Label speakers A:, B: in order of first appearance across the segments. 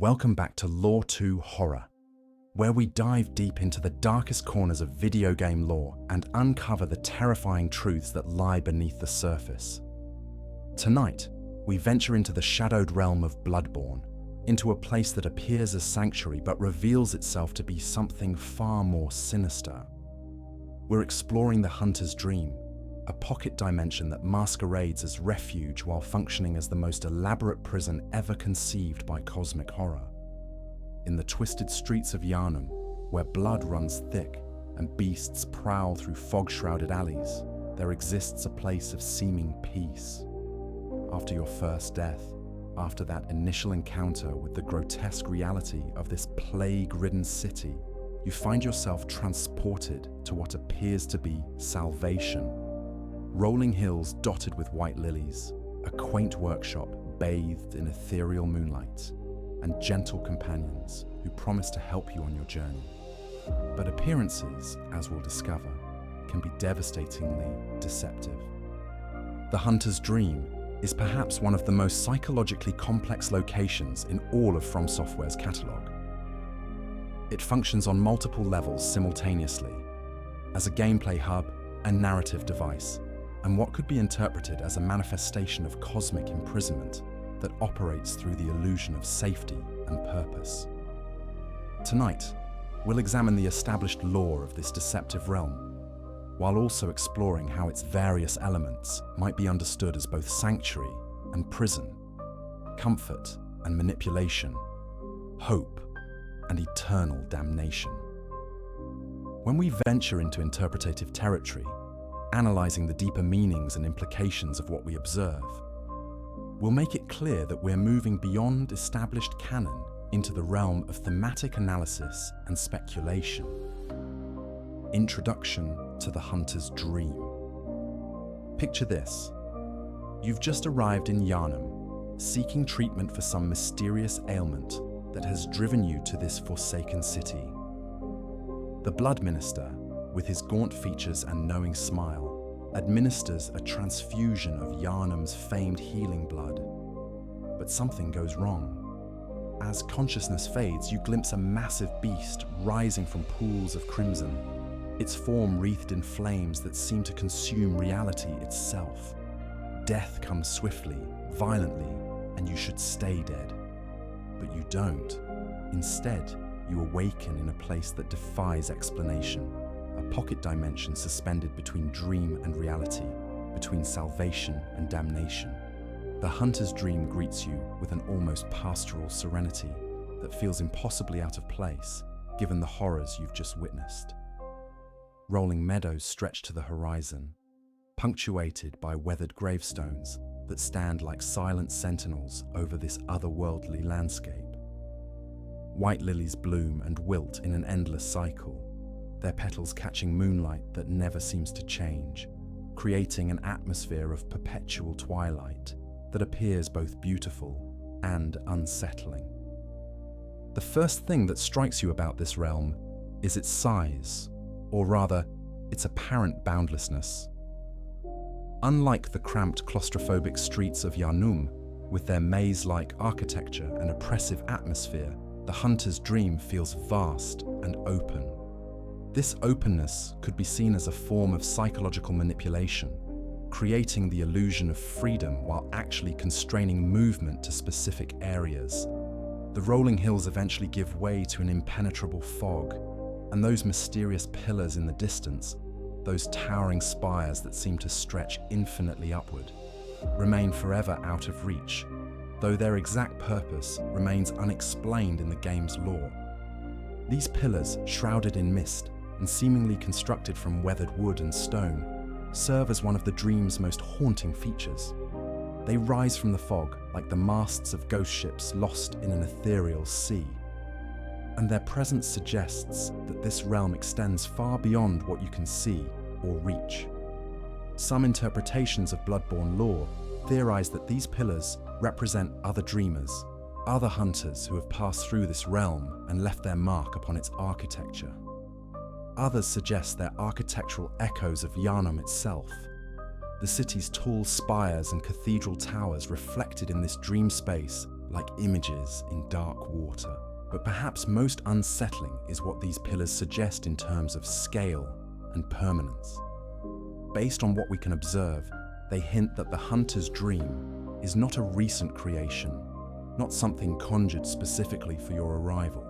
A: Welcome back to Lore 2 Horror, where we dive deep into the darkest corners of video game lore and uncover the terrifying truths that lie beneath the surface. Tonight, we venture into the shadowed realm of Bloodborne, into a place that appears as sanctuary but reveals itself to be something far more sinister. We're exploring the Hunter's Dream, a pocket dimension that masquerades as refuge while functioning as the most elaborate prison ever conceived by cosmic horror. In the twisted streets of Gehrman, where blood runs thick and beasts prowl through fog-shrouded alleys, there exists a place of seeming peace. After your first death, after that initial encounter with the grotesque reality of this plague-ridden city, you find yourself transported to what appears to be salvation. Rolling hills dotted with white lilies, a quaint workshop bathed in ethereal moonlight, and gentle companions who promise to help you on your journey. But appearances, as we'll discover, can be devastatingly deceptive. The Hunter's Dream is perhaps one of the most psychologically complex locations in all of From Software's catalogue. It functions on multiple levels simultaneously, as a gameplay hub and narrative device, and what could be interpreted as a manifestation of cosmic imprisonment that operates through the illusion of safety and purpose. Tonight, we'll examine the established lore of this deceptive realm, while also exploring how its various elements might be understood as both sanctuary and prison, comfort and manipulation, hope and eternal damnation. When we venture into interpretative territory, analyzing the deeper meanings and implications of what we observe, we'll make it clear that we're moving beyond established canon into the realm of thematic analysis and speculation. Introduction to the Hunter's Dream. Picture this. You've just arrived in Gehrman, seeking treatment for some mysterious ailment that has driven you to this forsaken city. The Blood Minister, with his gaunt features and knowing smile, administers a transfusion of Gehrman's famed healing blood. But something goes wrong. As consciousness fades, you glimpse a massive beast rising from pools of crimson, its form wreathed in flames that seem to consume reality itself. Death comes swiftly, violently, and you should stay dead. But you don't. Instead, you awaken in a place that defies explanation. A pocket dimension suspended between dream and reality, between salvation and damnation. The Hunter's Dream greets you with an almost pastoral serenity that feels impossibly out of place, given the horrors you've just witnessed. Rolling meadows stretch to the horizon, punctuated by weathered gravestones that stand like silent sentinels over this otherworldly landscape. White lilies bloom and wilt in an endless cycle, their petals catching moonlight that never seems to change, creating an atmosphere of perpetual twilight that appears both beautiful and unsettling. The first thing that strikes you about this realm is its size, or rather, its apparent boundlessness. Unlike the cramped claustrophobic streets of Gehrman, with their maze-like architecture and oppressive atmosphere, the Hunter's Dream feels vast and open. This openness could be seen as a form of psychological manipulation, creating the illusion of freedom while actually constraining movement to specific areas. The rolling hills eventually give way to an impenetrable fog, and those mysterious pillars in the distance, those towering spires that seem to stretch infinitely upward, remain forever out of reach, though their exact purpose remains unexplained in the game's lore. These pillars, shrouded in mist and seemingly constructed from weathered wood and stone, serve as one of the dream's most haunting features. They rise from the fog like the masts of ghost ships lost in an ethereal sea, and their presence suggests that this realm extends far beyond what you can see or reach. Some interpretations of Bloodborne lore theorize that these pillars represent other dreamers, other hunters who have passed through this realm and left their mark upon its architecture. Others suggest they're architectural echoes of Gehrman itself, the city's tall spires and cathedral towers reflected in this dream space like images in dark water. But perhaps most unsettling is what these pillars suggest in terms of scale and permanence. Based on what we can observe, they hint that the hunter's dream is not a recent creation, not something conjured specifically for your arrival.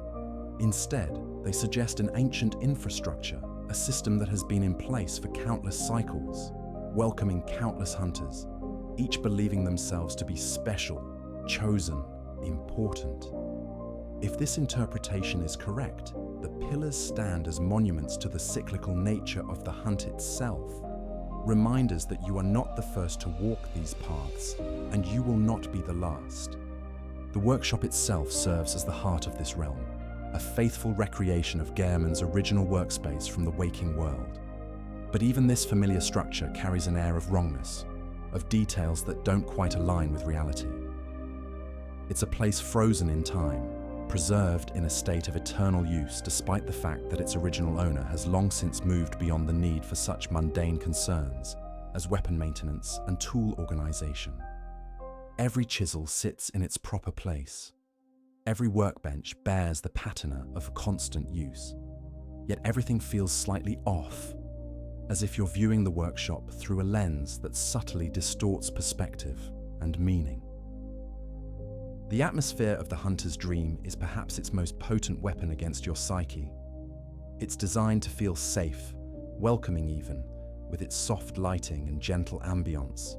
A: Instead, they suggest an ancient infrastructure, a system that has been in place for countless cycles, welcoming countless hunters, each believing themselves to be special, chosen, important. If this interpretation is correct, the pillars stand as monuments to the cyclical nature of the hunt itself, reminders that you are not the first to walk these paths, and you will not be the last. The workshop itself serves as the heart of this realm, a faithful recreation of Gehrman's original workspace from the waking world. But even this familiar structure carries an air of wrongness, of details that don't quite align with reality. It's a place frozen in time, preserved in a state of eternal use despite the fact that its original owner has long since moved beyond the need for such mundane concerns as weapon maintenance and tool organization. Every chisel sits in its proper place. Every workbench bears the patina of constant use. Yet everything feels slightly off, as if you're viewing the workshop through a lens that subtly distorts perspective and meaning. The atmosphere of the hunter's dream is perhaps its most potent weapon against your psyche. It's designed to feel safe, welcoming even, with its soft lighting and gentle ambience.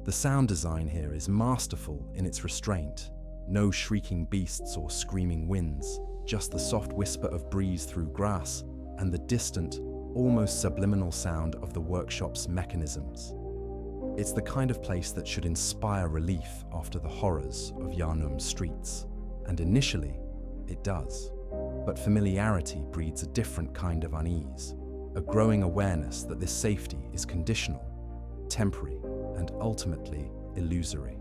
A: The sound design here is masterful in its restraint. No shrieking beasts or screaming winds, just the soft whisper of breeze through grass and the distant, almost subliminal sound of the workshop's mechanisms. It's the kind of place that should inspire relief after the horrors of Gehrman's streets. And initially, it does. But familiarity breeds a different kind of unease, a growing awareness that this safety is conditional, temporary, and ultimately illusory.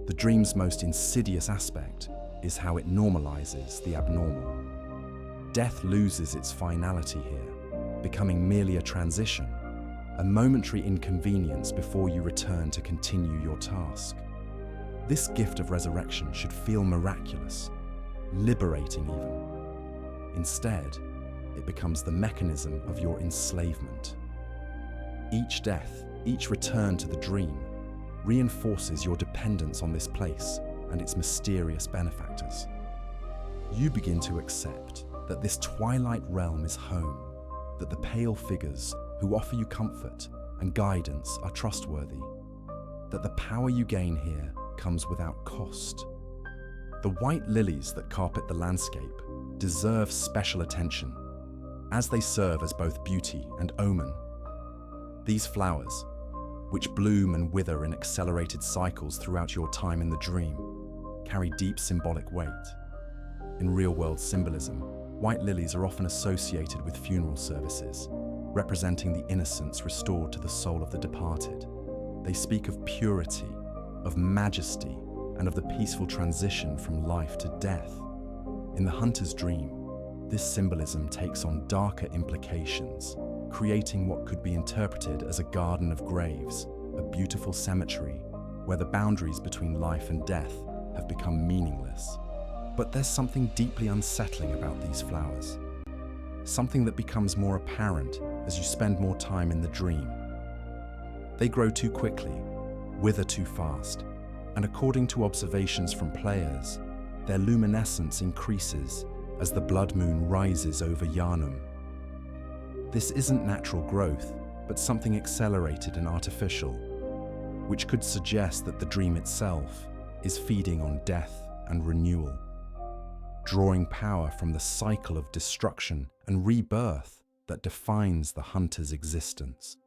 A: The dream's most insidious aspect is how it normalizes the abnormal. Death loses its finality here, becoming merely a transition, a momentary inconvenience before you return to continue your task. This gift of resurrection should feel miraculous, liberating even. Instead, it becomes the mechanism of your enslavement. Each death, each return to the dream, reinforces your dependence on this place and its mysterious benefactors. You begin to accept that this twilight realm is home, that the pale figures who offer you comfort and guidance are trustworthy, that the power you gain here comes without cost. The white lilies that carpet the landscape deserve special attention, as they serve as both beauty and omen. These flowers, which bloom and wither in accelerated cycles throughout your time in the dream, carry deep symbolic weight. In real-world symbolism, white lilies are often associated with funeral services, representing the innocence restored to the soul of the departed. They speak of purity, of majesty, and of the peaceful transition from life to death. In the hunter's dream, this symbolism takes on darker implications, creating what could be interpreted as a garden of graves, a beautiful cemetery where the boundaries between life and death have become meaningless. But there's something deeply unsettling about these flowers, something that becomes more apparent as you spend more time in the dream. They grow too quickly, wither too fast, and according to observations from players, their luminescence increases as the blood moon rises over Gehrman. This isn't natural growth, but something accelerated and artificial, which could suggest that the dream itself is feeding on death and renewal, drawing power from the cycle of destruction and rebirth that defines the hunter's existence.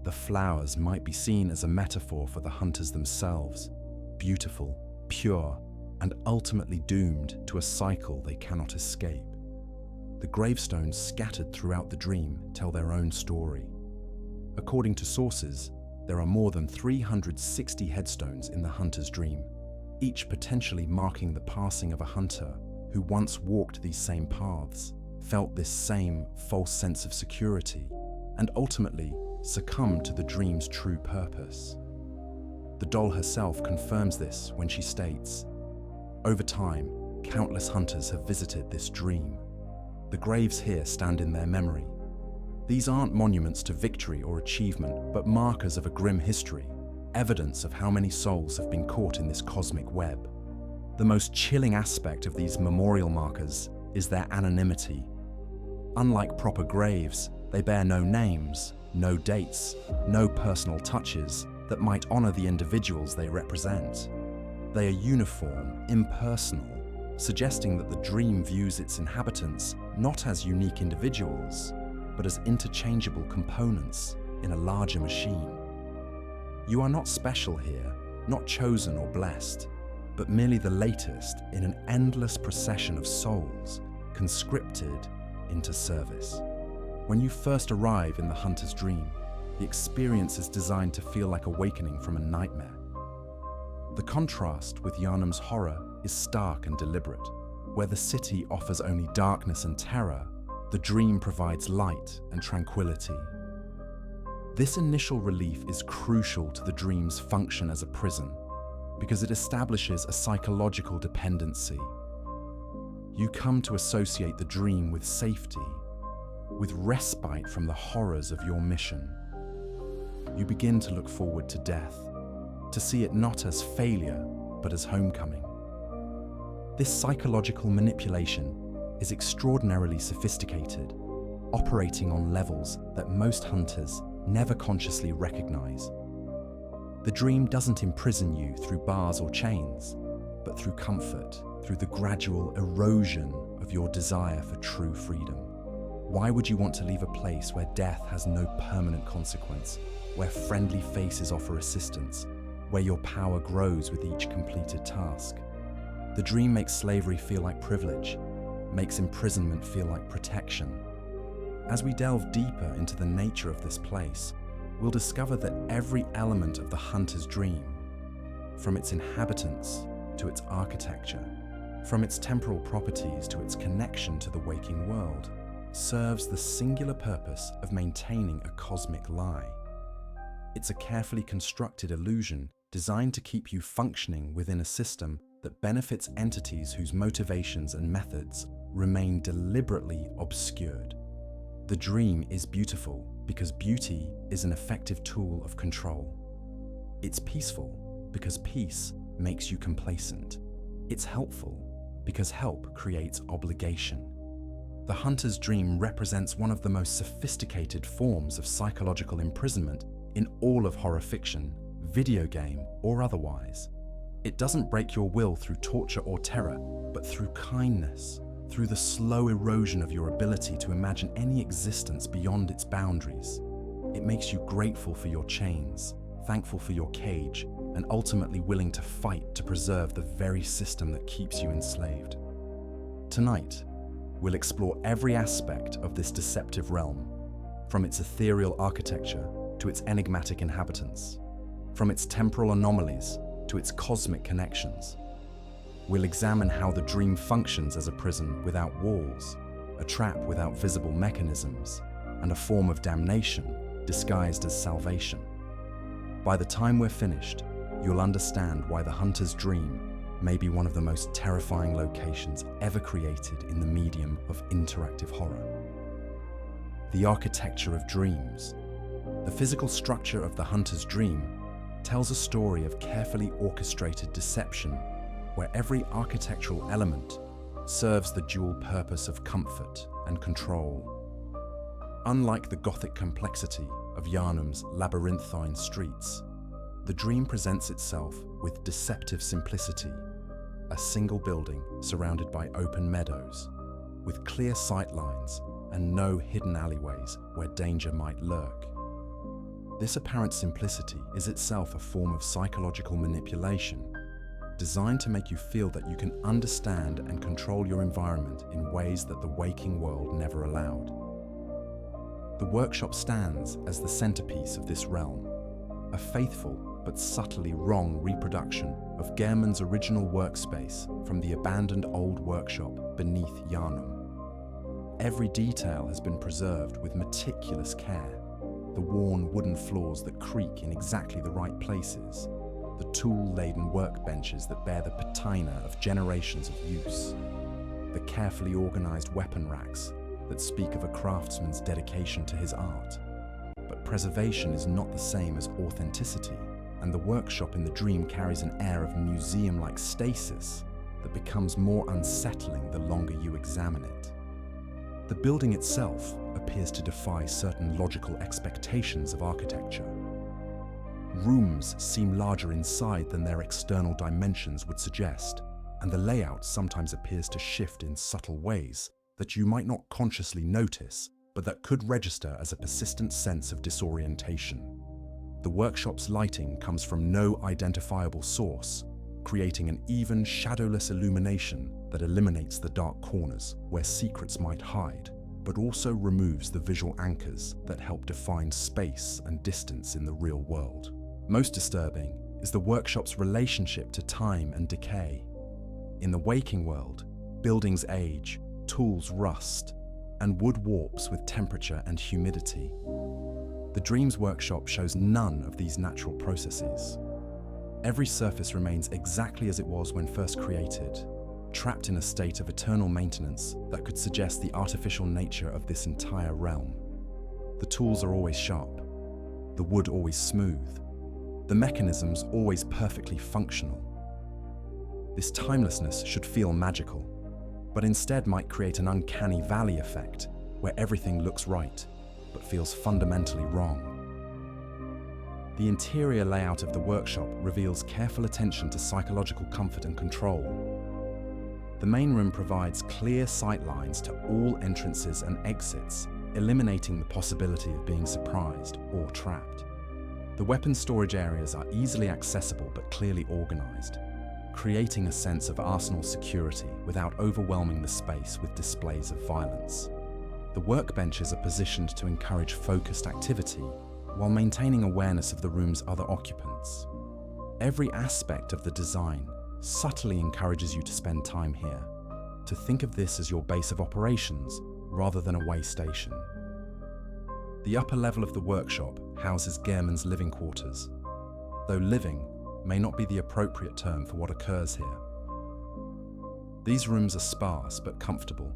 A: The flowers might be seen as a metaphor for the hunters themselves, beautiful, pure, and ultimately doomed to a cycle they cannot escape. The gravestones scattered throughout the dream tell their own story. According to sources, there are more than 360 headstones in the hunter's dream, each potentially marking the passing of a hunter who once walked these same paths, felt this same false sense of security, and ultimately succumbed to the dream's true purpose. The doll herself confirms this when she states, "Over time, countless hunters have visited this dream. The graves here stand in their memory. These aren't monuments to victory or achievement, but markers of a grim history, evidence of how many souls have been caught in this cosmic web." The most chilling aspect of these memorial markers is their anonymity. Unlike proper graves, they bear no names, no dates, no personal touches that might honor the individuals they represent. They are uniform, impersonal, suggesting that the dream views its inhabitants not as unique individuals, but as interchangeable components in a larger machine. You are not special here, not chosen or blessed, but merely the latest in an endless procession of souls conscripted into service. When you first arrive in the hunter's dream, the experience is designed to feel like awakening from a nightmare. The contrast with Gehrman's horror is stark and deliberate. Where the city offers only darkness and terror, the dream provides light and tranquility. This initial relief is crucial to the dream's function as a prison, because it establishes a psychological dependency. You come to associate the dream with safety, with respite from the horrors of your mission. You begin to look forward to death, to see it not as failure, but as homecoming. This psychological manipulation is extraordinarily sophisticated, operating on levels that most hunters never consciously recognize. The dream doesn't imprison you through bars or chains, but through comfort, through the gradual erosion of your desire for true freedom. Why would you want to leave a place where death has no permanent consequence, where friendly faces offer assistance, where your power grows with each completed task? The dream makes slavery feel like privilege, makes imprisonment feel like protection. As we delve deeper into the nature of this place, we'll discover that every element of the hunter's dream, from its inhabitants to its architecture, from its temporal properties to its connection to the waking world, serves the singular purpose of maintaining a cosmic lie. It's a carefully constructed illusion designed to keep you functioning within a system that benefits entities whose motivations and methods remain deliberately obscured. The dream is beautiful because beauty is an effective tool of control. It's peaceful because peace makes you complacent. It's helpful because help creates obligation. The hunter's dream represents one of the most sophisticated forms of psychological imprisonment in all of horror fiction, video game or otherwise. It doesn't break your will through torture or terror, but through kindness, through the slow erosion of your ability to imagine any existence beyond its boundaries. It makes you grateful for your chains, thankful for your cage, and ultimately willing to fight to preserve the very system that keeps you enslaved. Tonight, we'll explore every aspect of this deceptive realm, from its ethereal architecture to its enigmatic inhabitants, from its temporal anomalies to its cosmic connections. We'll examine how the dream functions as a prison without walls, a trap without visible mechanisms, and a form of damnation disguised as salvation. By the time we're finished, you'll understand why the hunter's dream may be one of the most terrifying locations ever created in the medium of interactive horror. The architecture of dreams. The physical structure of the hunter's dream tells a story of carefully orchestrated deception where every architectural element serves the dual purpose of comfort and control. Unlike the Gothic complexity of Gehrman's labyrinthine streets, the dream presents itself with deceptive simplicity, a single building surrounded by open meadows, with clear sight lines and no hidden alleyways where danger might lurk. This apparent simplicity is itself a form of psychological manipulation, designed to make you feel that you can understand and control your environment in ways that the waking world never allowed. The workshop stands as the centerpiece of this realm, a faithful but subtly wrong reproduction of Gehrman's original workspace from the abandoned old workshop beneath Gehrman. Every detail has been preserved with meticulous care. The worn wooden floors that creak in exactly the right places, the tool-laden workbenches that bear the patina of generations of use, the carefully organized weapon racks that speak of a craftsman's dedication to his art. But preservation is not the same as authenticity, and the workshop in the dream carries an air of museum-like stasis that becomes more unsettling the longer you examine it. The building itself appears to defy certain logical expectations of architecture. Rooms seem larger inside than their external dimensions would suggest, and the layout sometimes appears to shift in subtle ways that you might not consciously notice, but that could register as a persistent sense of disorientation. The workshop's lighting comes from no identifiable source, creating an even, shadowless illumination that eliminates the dark corners where secrets might hide, but also removes the visual anchors that help define space and distance in the real world. Most disturbing is the workshop's relationship to time and decay. In the waking world, buildings age, tools rust, and wood warps with temperature and humidity. The dream's workshop shows none of these natural processes. Every surface remains exactly as it was when first created, trapped in a state of eternal maintenance that could suggest the artificial nature of this entire realm. The tools are always sharp, the wood always smooth, the mechanisms always perfectly functional. This timelessness should feel magical, but instead might create an uncanny valley effect where everything looks right, but feels fundamentally wrong. The interior layout of the workshop reveals careful attention to psychological comfort and control. The main room provides clear sight lines to all entrances and exits, eliminating the possibility of being surprised or trapped. The weapon storage areas are easily accessible but clearly organized, creating a sense of arsenal security without overwhelming the space with displays of violence. The workbenches are positioned to encourage focused activity while maintaining awareness of the room's other occupants. Every aspect of the design subtly encourages you to spend time here, to think of this as your base of operations rather than a way station. The upper level of the workshop houses Gehrman's living quarters, though living may not be the appropriate term for what occurs here. These rooms are sparse but comfortable,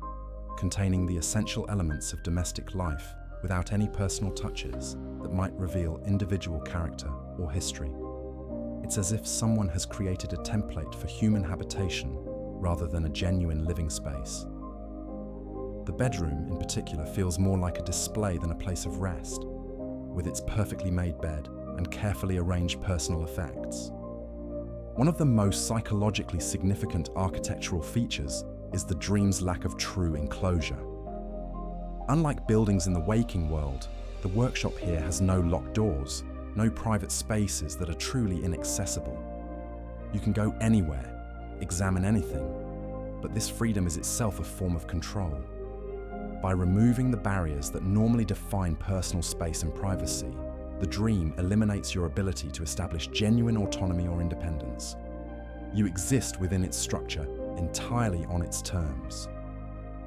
A: containing the essential elements of domestic life without any personal touches that might reveal individual character or history. It's as if someone has created a template for human habitation rather than a genuine living space. The bedroom, in particular, feels more like a display than a place of rest, with its perfectly made bed and carefully arranged personal effects. One of the most psychologically significant architectural features is the dream's lack of true enclosure. Unlike buildings in the waking world, the workshop here has no locked doors, no private spaces that are truly inaccessible. You can go anywhere, examine anything, but this freedom is itself a form of control. By removing the barriers that normally define personal space and privacy, the dream eliminates your ability to establish genuine autonomy or independence. You exist within its structure, entirely on its terms.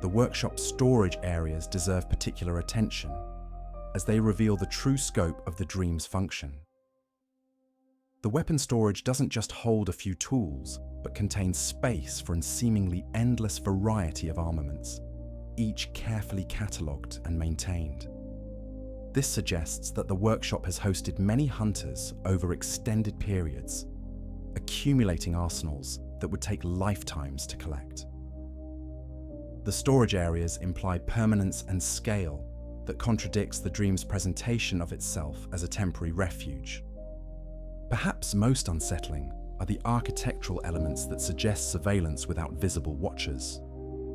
A: The workshop's storage areas deserve particular attention, as they reveal the true scope of the dream's function. The weapon storage doesn't just hold a few tools, but contains space for a seemingly endless variety of armaments, each carefully catalogued and maintained. This suggests that the workshop has hosted many hunters over extended periods, accumulating arsenals that would take lifetimes to collect. The storage areas imply permanence and scale that contradicts the dream's presentation of itself as a temporary refuge. Perhaps most unsettling are the architectural elements that suggest surveillance without visible watchers.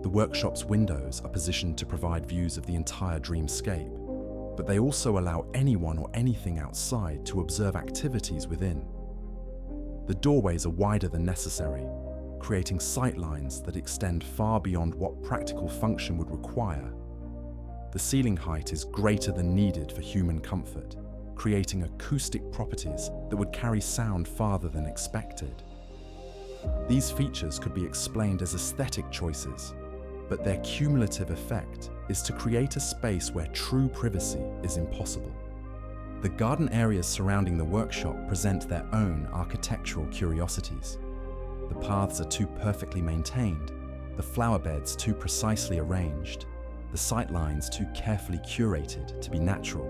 A: The workshop's windows are positioned to provide views of the entire dreamscape, but they also allow anyone or anything outside to observe activities within. The doorways are wider than necessary, creating sight lines that extend far beyond what practical function would require. The ceiling height is greater than needed for human comfort, creating acoustic properties that would carry sound farther than expected. These features could be explained as aesthetic choices, but their cumulative effect is to create a space where true privacy is impossible. The garden areas surrounding the workshop present their own architectural curiosities. The paths are too perfectly maintained, the flower beds too precisely arranged, the sightlines too carefully curated to be natural.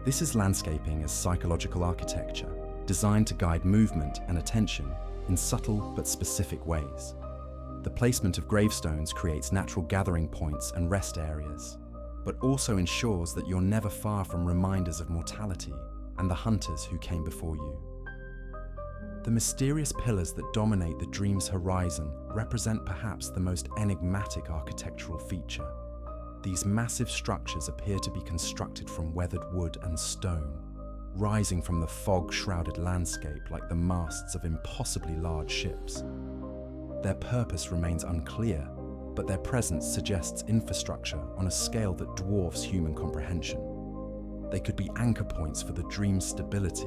A: This is landscaping as psychological architecture, designed to guide movement and attention in subtle but specific ways. The placement of gravestones creates natural gathering points and rest areas, but also ensures that you're never far from reminders of mortality and the hunters who came before you. The mysterious pillars that dominate the dream's horizon represent perhaps the most enigmatic architectural feature. These massive structures appear to be constructed from weathered wood and stone, rising from the fog-shrouded landscape like the masts of impossibly large ships. Their purpose remains unclear, but their presence suggests infrastructure on a scale that dwarfs human comprehension. They could be anchor points for the dream's stability,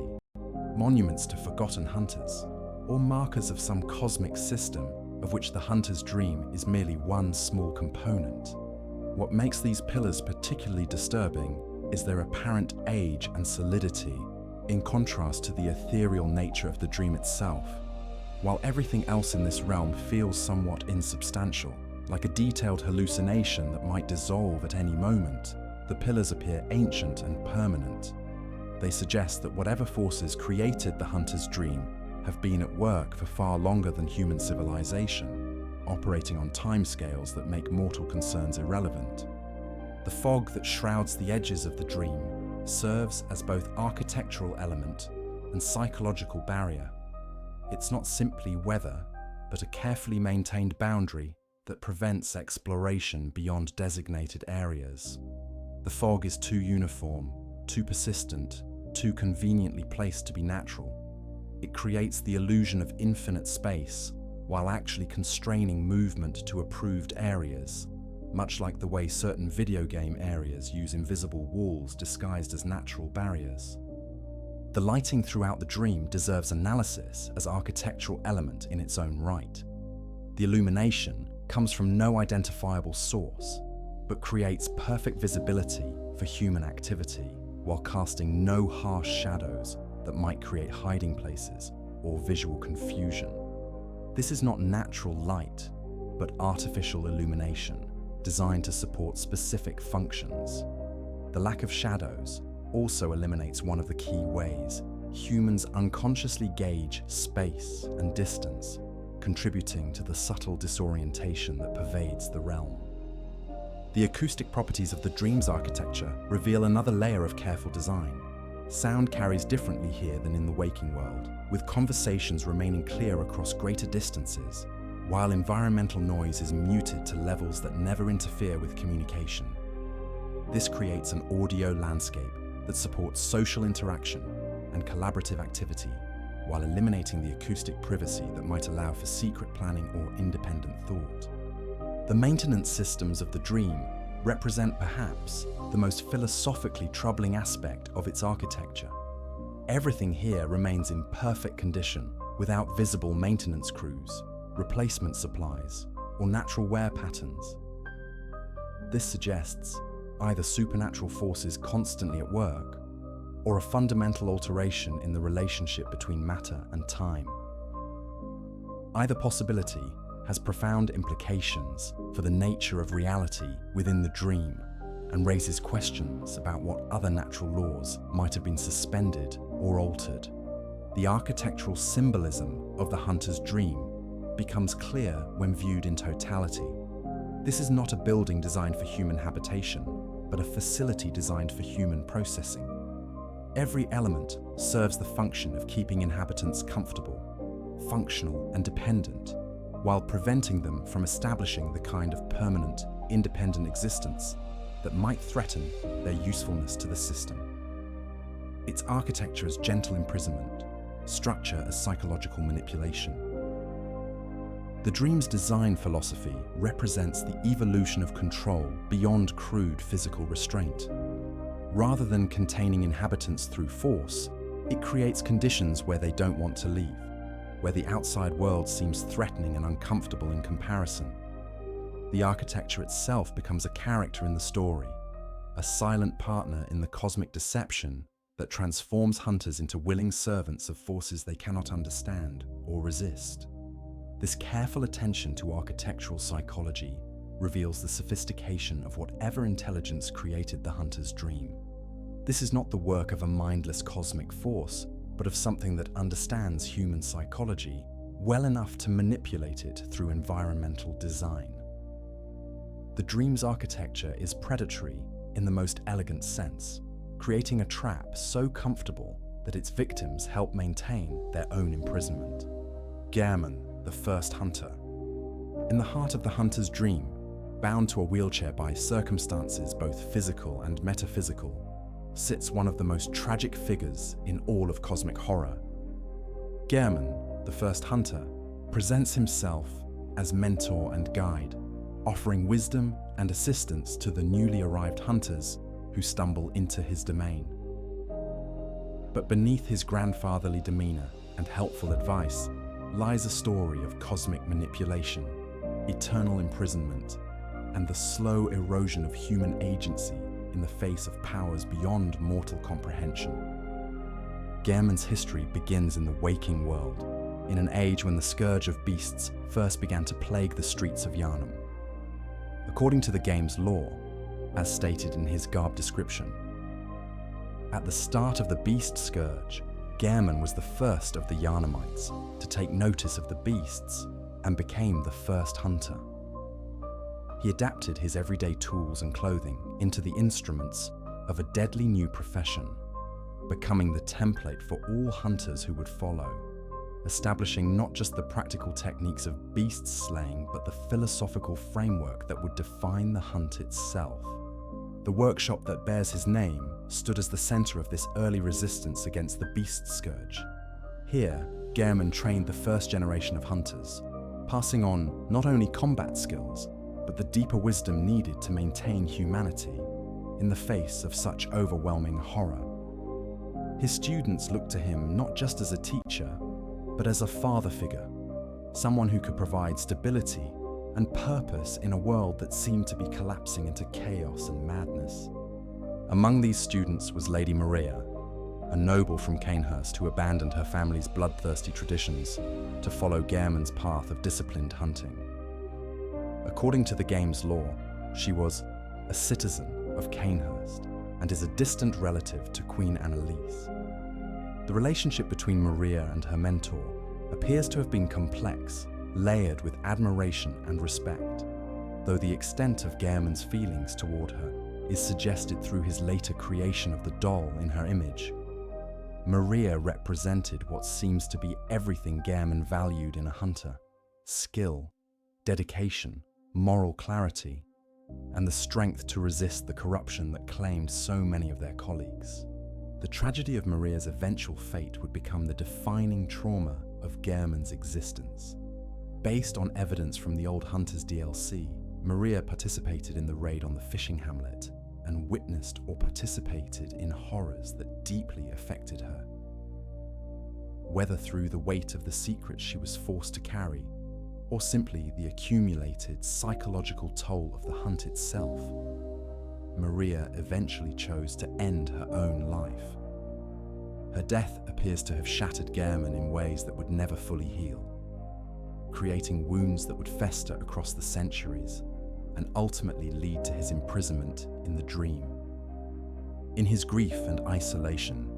A: monuments to forgotten hunters, or markers of some cosmic system of which the hunter's dream is merely one small component. What makes these pillars particularly disturbing is their apparent age and solidity, in contrast to the ethereal nature of the dream itself. While everything else in this realm feels somewhat insubstantial, like a detailed hallucination that might dissolve at any moment, the pillars appear ancient and permanent. They suggest that whatever forces created the hunter's dream have been at work for far longer than human civilization, operating on timescales that make mortal concerns irrelevant. The fog that shrouds the edges of the dream serves as both architectural element and psychological barrier. It's not simply weather, but a carefully maintained boundary that prevents exploration beyond designated areas. The fog is too uniform, too persistent, too conveniently placed to be natural. It creates the illusion of infinite space while actually constraining movement to approved areas, much like the way certain video game areas use invisible walls disguised as natural barriers. The lighting throughout the dream deserves analysis as architectural element in its own right. The illumination comes from no identifiable source, but creates perfect visibility for human activity while casting no harsh shadows that might create hiding places or visual confusion. This is not natural light, but artificial illumination designed to support specific functions. The lack of shadows also eliminates one of the key ways humans unconsciously gauge space and distance, contributing to the subtle disorientation that pervades the realm. The acoustic properties of the dream's architecture reveal another layer of careful design. Sound carries differently here than in the waking world, with conversations remaining clear across greater distances, while environmental noise is muted to levels that never interfere with communication. This creates an audio landscape that supports social interaction and collaborative activity, while eliminating the acoustic privacy that might allow for secret planning or independent thought. The maintenance systems of the dream represent perhaps the most philosophically troubling aspect of its architecture. Everything here remains in perfect condition without visible maintenance crews, replacement supplies, or natural wear patterns. This suggests either supernatural forces constantly at work, or a fundamental alteration in the relationship between matter and time. Either possibility has profound implications for the nature of reality within the dream and raises questions about what other natural laws might have been suspended or altered. The architectural symbolism of the hunter's dream becomes clear when viewed in totality. This is not a building designed for human habitation, but a facility designed for human processing. Every element serves the function of keeping inhabitants comfortable, functional, and dependent, while preventing them from establishing the kind of permanent, independent existence that might threaten their usefulness to the system. Its architecture as gentle imprisonment, structure as psychological manipulation. The dream's design philosophy represents the evolution of control beyond crude physical restraint. Rather than containing inhabitants through force, it creates conditions where they don't want to leave, where the outside world seems threatening and uncomfortable in comparison. The architecture itself becomes a character in the story, a silent partner in the cosmic deception that transforms hunters into willing servants of forces they cannot understand or resist. This careful attention to architectural psychology reveals the sophistication of whatever intelligence created the hunter's dream. This is not the work of a mindless cosmic force, but of something that understands human psychology well enough to manipulate it through environmental design. The dream's architecture is predatory in the most elegant sense, creating a trap so comfortable that its victims help maintain their own imprisonment. Gehrman the First Hunter. In the heart of the hunter's dream, bound to a wheelchair by circumstances both physical and metaphysical, sits one of the most tragic figures in all of cosmic horror. Gehrman, the First Hunter, presents himself as mentor and guide, offering wisdom and assistance to the newly arrived hunters who stumble into his domain. But beneath his grandfatherly demeanor and helpful advice lies a story of cosmic manipulation, eternal imprisonment, and the slow erosion of human agency in the face of powers beyond mortal comprehension. Gehrman's history begins in the waking world, in an age when the scourge of beasts first began to plague the streets of Yharnam. According to the game's lore, as stated in his garb description, at the start of the beast scourge, Gehrman was the first of the Yharnamites to take notice of the beasts and became the first hunter. He adapted his everyday tools and clothing into the instruments of a deadly new profession, becoming the template for all hunters who would follow, establishing not just the practical techniques of beast slaying, but the philosophical framework that would define the hunt itself. The workshop that bears his name stood as the center of this early resistance against the beast scourge. Here, Gehrman trained the first generation of hunters, passing on not only combat skills, but the deeper wisdom needed to maintain humanity in the face of such overwhelming horror. His students looked to him not just as a teacher, but as a father figure, someone who could provide stability and purpose in a world that seemed to be collapsing into chaos and madness. Among these students was Lady Materia, a noble from Cainhurst who abandoned her family's bloodthirsty traditions to follow Gehrman's path of disciplined hunting. According to the game's lore, she was a citizen of Cainhurst and is a distant relative to Queen Annalise. The relationship between Materia and her mentor appears to have been complex, layered with admiration and respect, though the extent of Gehrman's feelings toward her is suggested through his later creation of the doll in her image. Materia represented what seems to be everything Gehrman valued in a hunter: skill, dedication, moral clarity, and the strength to resist the corruption that claimed so many of their colleagues. The tragedy of Maria's eventual fate would become the defining trauma of Gehrman's existence. Based on evidence from the Old Hunters DLC, Materia participated in the raid on the fishing hamlet and witnessed or participated in horrors that deeply affected her. Whether through the weight of the secrets she was forced to carry, or simply the accumulated psychological toll of the hunt itself, Materia eventually chose to end her own life. Her death appears to have shattered Gehrman in ways that would never fully heal, creating wounds that would fester across the centuries and ultimately lead to his imprisonment in the dream. In his grief and isolation,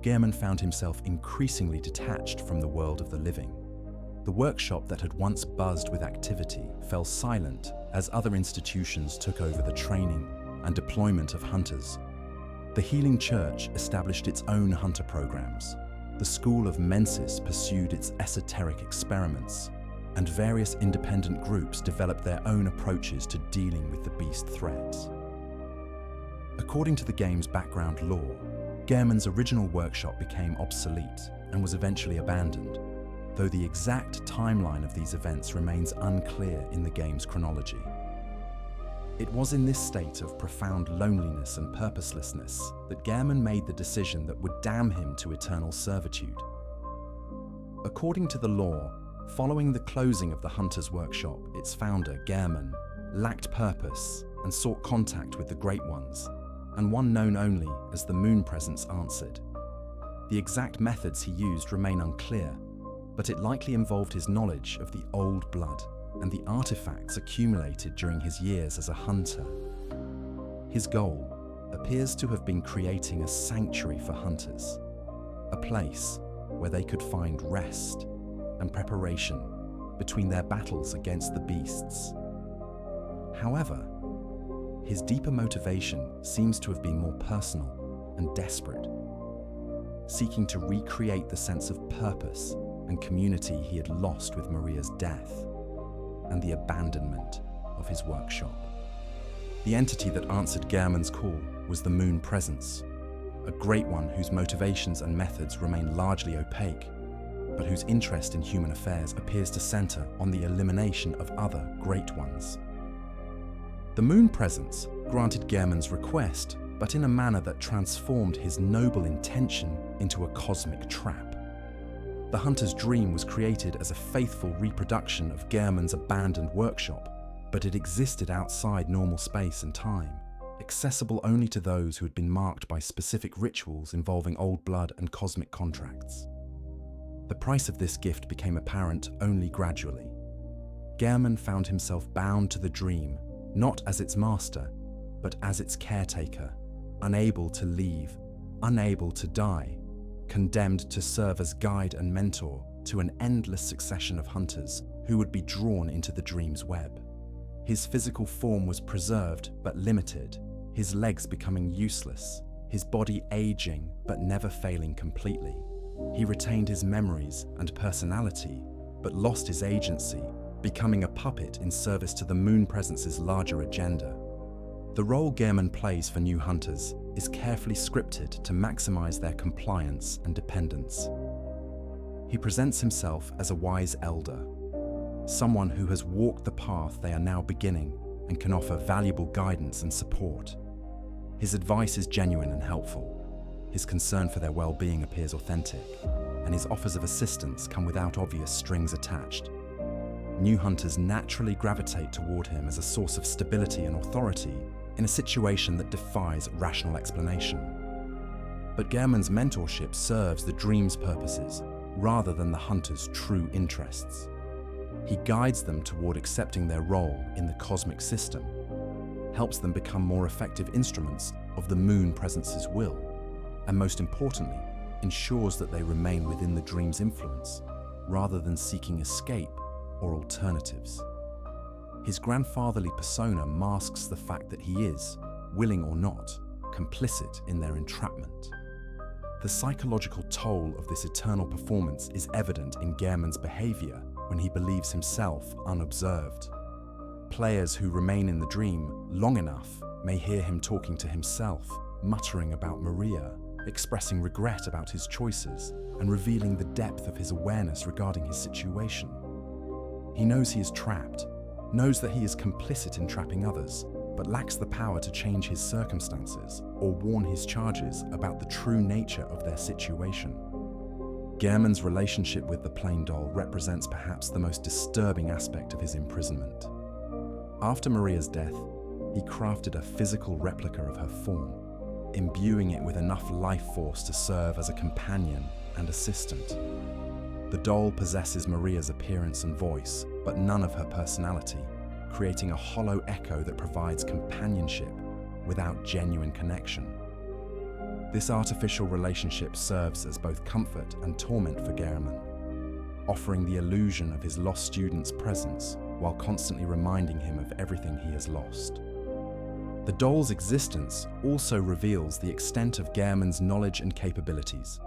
A: Gehrman found himself increasingly detached from the world of the living. The workshop that had once buzzed with activity fell silent as other institutions took over the training and deployment of hunters. The Healing Church established its own hunter programs. The School of Mensis pursued its esoteric experiments, and various independent groups developed their own approaches to dealing with the beast threats. According to the game's background lore, Gehrman's original workshop became obsolete and was eventually abandoned, though the exact timeline of these events remains unclear in the game's chronology. It was in this state of profound loneliness and purposelessness that Gehrman made the decision that would damn him to eternal servitude. According to the lore, following the closing of the Hunter's Workshop, its founder, Gehrman, lacked purpose and sought contact with the Great Ones, and one known only as the moon presence answered. The exact methods he used remain unclear, but it likely involved his knowledge of the old blood and the artifacts accumulated during his years as a hunter. His goal appears to have been creating a sanctuary for hunters, a place where they could find rest and preparation between their battles against the beasts. However, his deeper motivation seems to have been more personal and desperate, seeking to recreate the sense of purpose and community he had lost with Maria's death and the abandonment of his workshop. The entity that answered Gehrman's call was the moon presence, a great one whose motivations and methods remain largely opaque, but whose interest in human affairs appears to center on the elimination of other great ones. The moon presence granted Gehrman's request, but in a manner that transformed his noble intention into a cosmic trap. The hunter's dream was created as a faithful reproduction of Gehrman's abandoned workshop, but it existed outside normal space and time, accessible only to those who had been marked by specific rituals involving old blood and cosmic contracts. The price of this gift became apparent only gradually. Gehrman found himself bound to the dream, not as its master, but as its caretaker, unable to leave, unable to die, condemned to serve as guide and mentor to an endless succession of hunters who would be drawn into the dream's web. His physical form was preserved but limited, his legs becoming useless, his body aging but never failing completely. He retained his memories and personality, but lost his agency, becoming a puppet in service to the moon presence's larger agenda. The role Gehrman plays for new hunters is carefully scripted to maximize their compliance and dependence. He presents himself as a wise elder, someone who has walked the path they are now beginning and can offer valuable guidance and support. His advice is genuine and helpful. His concern for their well-being appears authentic, and his offers of assistance come without obvious strings attached. New hunters naturally gravitate toward him as a source of stability and authority in a situation that defies rational explanation. But Gehrman's mentorship serves the dream's purposes rather than the hunter's true interests. He guides them toward accepting their role in the cosmic system, helps them become more effective instruments of the moon presence's will, and most importantly, ensures that they remain within the dream's influence rather than seeking escape or alternatives. His grandfatherly persona masks the fact that he is, willing or not, complicit in their entrapment. The psychological toll of this eternal performance is evident in Gehrman's behavior when he believes himself unobserved. Players who remain in the dream long enough may hear him talking to himself, muttering about Maria, expressing regret about his choices, and revealing the depth of his awareness regarding his situation. He knows he is trapped, knows that he is complicit in trapping others, but lacks the power to change his circumstances or warn his charges about the true nature of their situation. Gehrman's relationship with the plain doll represents perhaps the most disturbing aspect of his imprisonment. After Maria's death, he crafted a physical replica of her form, imbuing it with enough life force to serve as a companion and assistant. The doll possesses Maria's appearance and voice, but none of her personality, creating a hollow echo that provides companionship without genuine connection. This artificial relationship serves as both comfort and torment for Gehrman, offering the illusion of his lost student's presence while constantly reminding him of everything he has lost. The doll's existence also reveals the extent of Gehrman's knowledge and capabilities.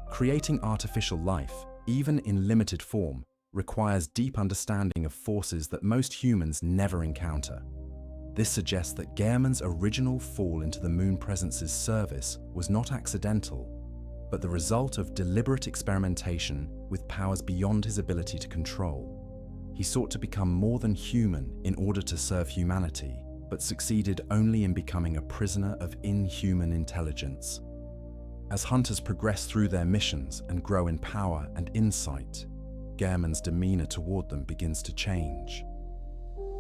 A: Creating artificial life, even in limited form, requires deep understanding of forces that most humans never encounter. This suggests that Gehrman's original fall into the moon presence's service was not accidental, but the result of deliberate experimentation with powers beyond his ability to control. He sought to become more than human in order to serve humanity, but succeeded only in becoming a prisoner of inhuman intelligence. As hunters progress through their missions and grow in power and insight, Gehrman's demeanor toward them begins to change.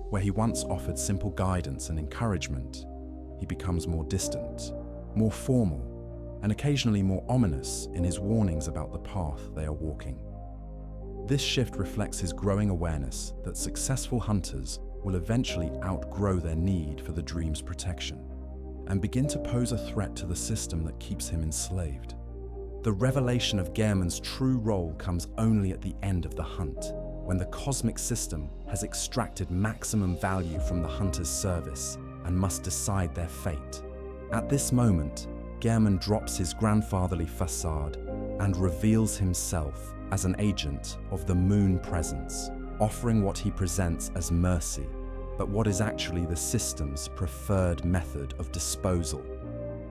A: Where he once offered simple guidance and encouragement, he becomes more distant, more formal, and occasionally more ominous in his warnings about the path they are walking. This shift reflects his growing awareness that successful hunters will eventually outgrow their need for the dream's protection and begin to pose a threat to the system that keeps him enslaved. The revelation of Gehrman's true role comes only at the end of the hunt, when the cosmic system has extracted maximum value from the hunter's service and must decide their fate. At this moment, Gehrman drops his grandfatherly facade and reveals himself as an agent of the Moon Presence, offering what he presents as mercy, but what is actually the system's preferred method of disposal.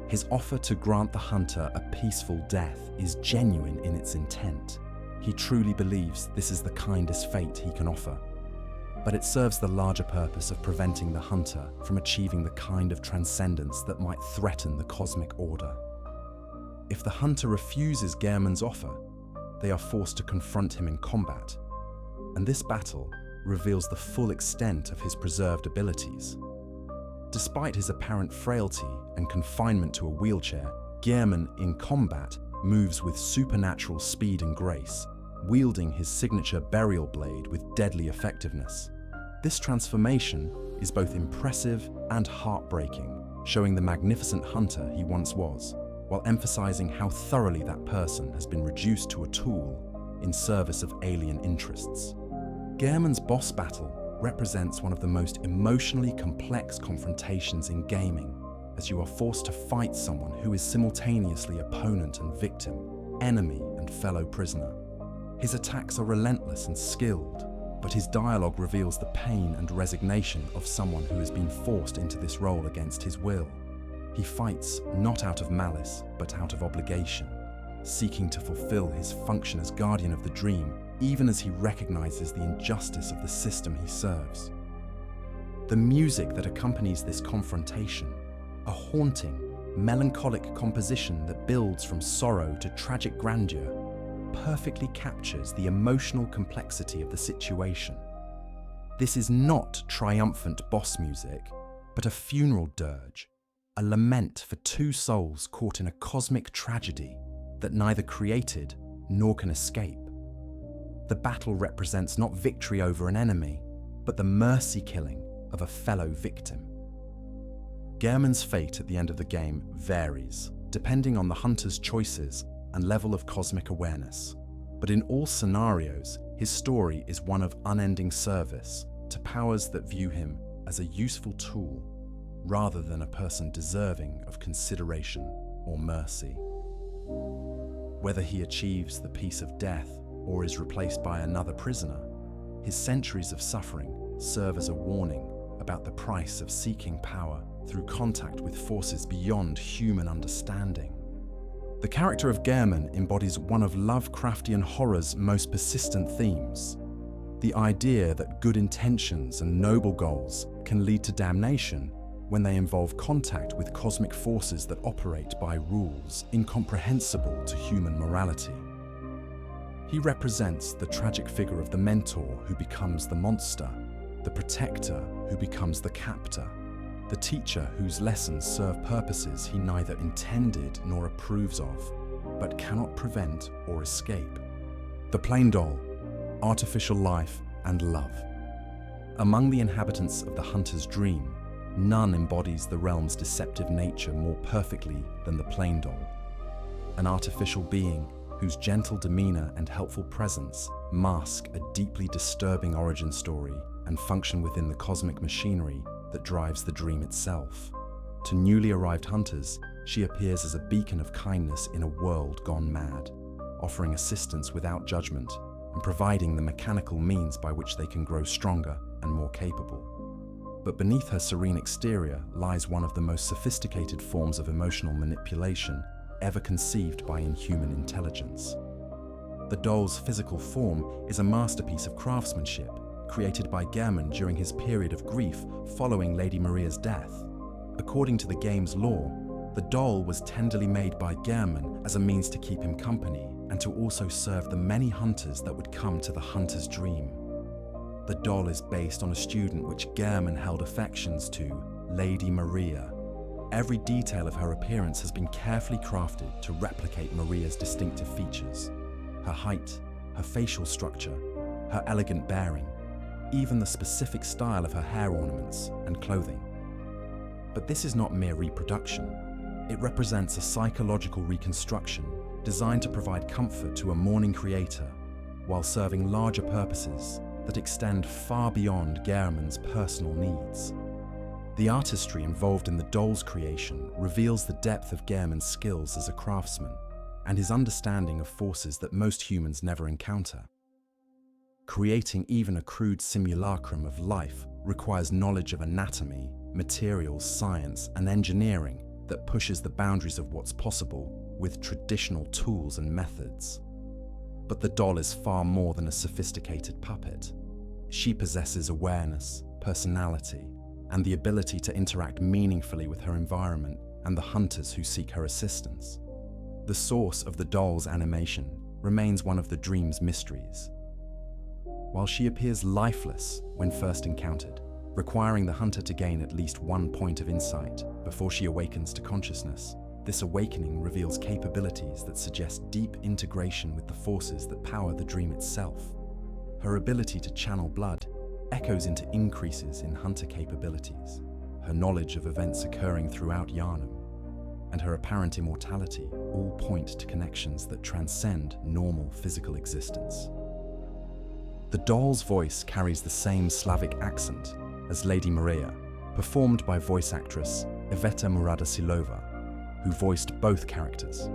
A: His offer to grant the hunter a peaceful death is genuine in its intent. He truly believes this is the kindest fate he can offer. But it serves the larger purpose of preventing the hunter from achieving the kind of transcendence that might threaten the cosmic order. If the hunter refuses Gehrman's offer, they are forced to confront him in combat, and this battle reveals the full extent of his preserved abilities. Despite his apparent frailty and confinement to a wheelchair, Gehrman in combat moves with supernatural speed and grace, wielding his signature burial blade with deadly effectiveness. This transformation is both impressive and heartbreaking, showing the magnificent hunter he once was, while emphasizing how thoroughly that person has been reduced to a tool in service of alien interests. Gehrman's boss battle represents one of the most emotionally complex confrontations in gaming, as you are forced to fight someone who is simultaneously opponent and victim, enemy and fellow prisoner. His attacks are relentless and skilled, but his dialogue reveals the pain and resignation of someone who has been forced into this role against his will. He fights not out of malice, but out of obligation, seeking to fulfill his function as guardian of the dream, even as he recognizes the injustice of the system he serves. The music that accompanies this confrontation, a haunting, melancholic composition that builds from sorrow to tragic grandeur, perfectly captures the emotional complexity of the situation. This is not triumphant boss music, but a funeral dirge, a lament for two souls caught in a cosmic tragedy that neither created nor can escape. The battle represents not victory over an enemy, but the mercy killing of a fellow victim. Gehrman's fate at the end of the game varies, depending on the hunter's choices and level of cosmic awareness. But in all scenarios, his story is one of unending service to powers that view him as a useful tool, rather than a person deserving of consideration or mercy. Whether he achieves the peace of death or is replaced by another prisoner, his centuries of suffering serve as a warning about the price of seeking power through contact with forces beyond human understanding. The character of Gehrman embodies one of Lovecraftian horror's most persistent themes: the idea that good intentions and noble goals can lead to damnation when they involve contact with cosmic forces that operate by rules incomprehensible to human morality. He represents the tragic figure of the mentor who becomes the monster, the protector who becomes the captor, the teacher whose lessons serve purposes he neither intended nor approves of, but cannot prevent or escape. The plain doll, artificial life and love. Among the inhabitants of the hunter's dream, none embodies the realm's deceptive nature more perfectly than the plain doll, an artificial being whose gentle demeanor and helpful presence mask a deeply disturbing origin story and function within the cosmic machinery that drives the dream itself. To newly arrived hunters, she appears as a beacon of kindness in a world gone mad, offering assistance without judgment and providing the mechanical means by which they can grow stronger and more capable. But beneath her serene exterior lies one of the most sophisticated forms of emotional manipulation ever conceived by inhuman intelligence. The doll's physical form is a masterpiece of craftsmanship, created by Gehrman during his period of grief following Lady Maria's death. According to the game's lore, the doll was tenderly made by Gehrman as a means to keep him company and to also serve the many hunters that would come to the hunter's dream. The doll is based on a student which Gehrman held affections to, Lady Maria, Every detail of her appearance has been carefully crafted to replicate Maria's distinctive features. Her height, her facial structure, her elegant bearing, even the specific style of her hair ornaments and clothing. But this is not mere reproduction. It represents a psychological reconstruction designed to provide comfort to a mourning creator while serving larger purposes that extend far beyond Gehrman's personal needs. The artistry involved in the doll's creation reveals the depth of Gehrman's skills as a craftsman and his understanding of forces that most humans never encounter. Creating even a crude simulacrum of life requires knowledge of anatomy, materials, science, and engineering that pushes the boundaries of what's possible with traditional tools and methods. But the doll is far more than a sophisticated puppet. She possesses awareness, personality, and the ability to interact meaningfully with her environment and the hunters who seek her assistance. The source of the doll's animation remains one of the dream's mysteries. While she appears lifeless when first encountered, requiring the hunter to gain at least one point of insight before she awakens to consciousness, this awakening reveals capabilities that suggest deep integration with the forces that power the dream itself. Her ability to channel blood echoes into increases in hunter capabilities, her knowledge of events occurring throughout Yharnam, and her apparent immortality all point to connections that transcend normal physical existence. The doll's voice carries the same Slavic accent as Lady Maria, performed by voice actress Iveta Muradasilova, who voiced both characters.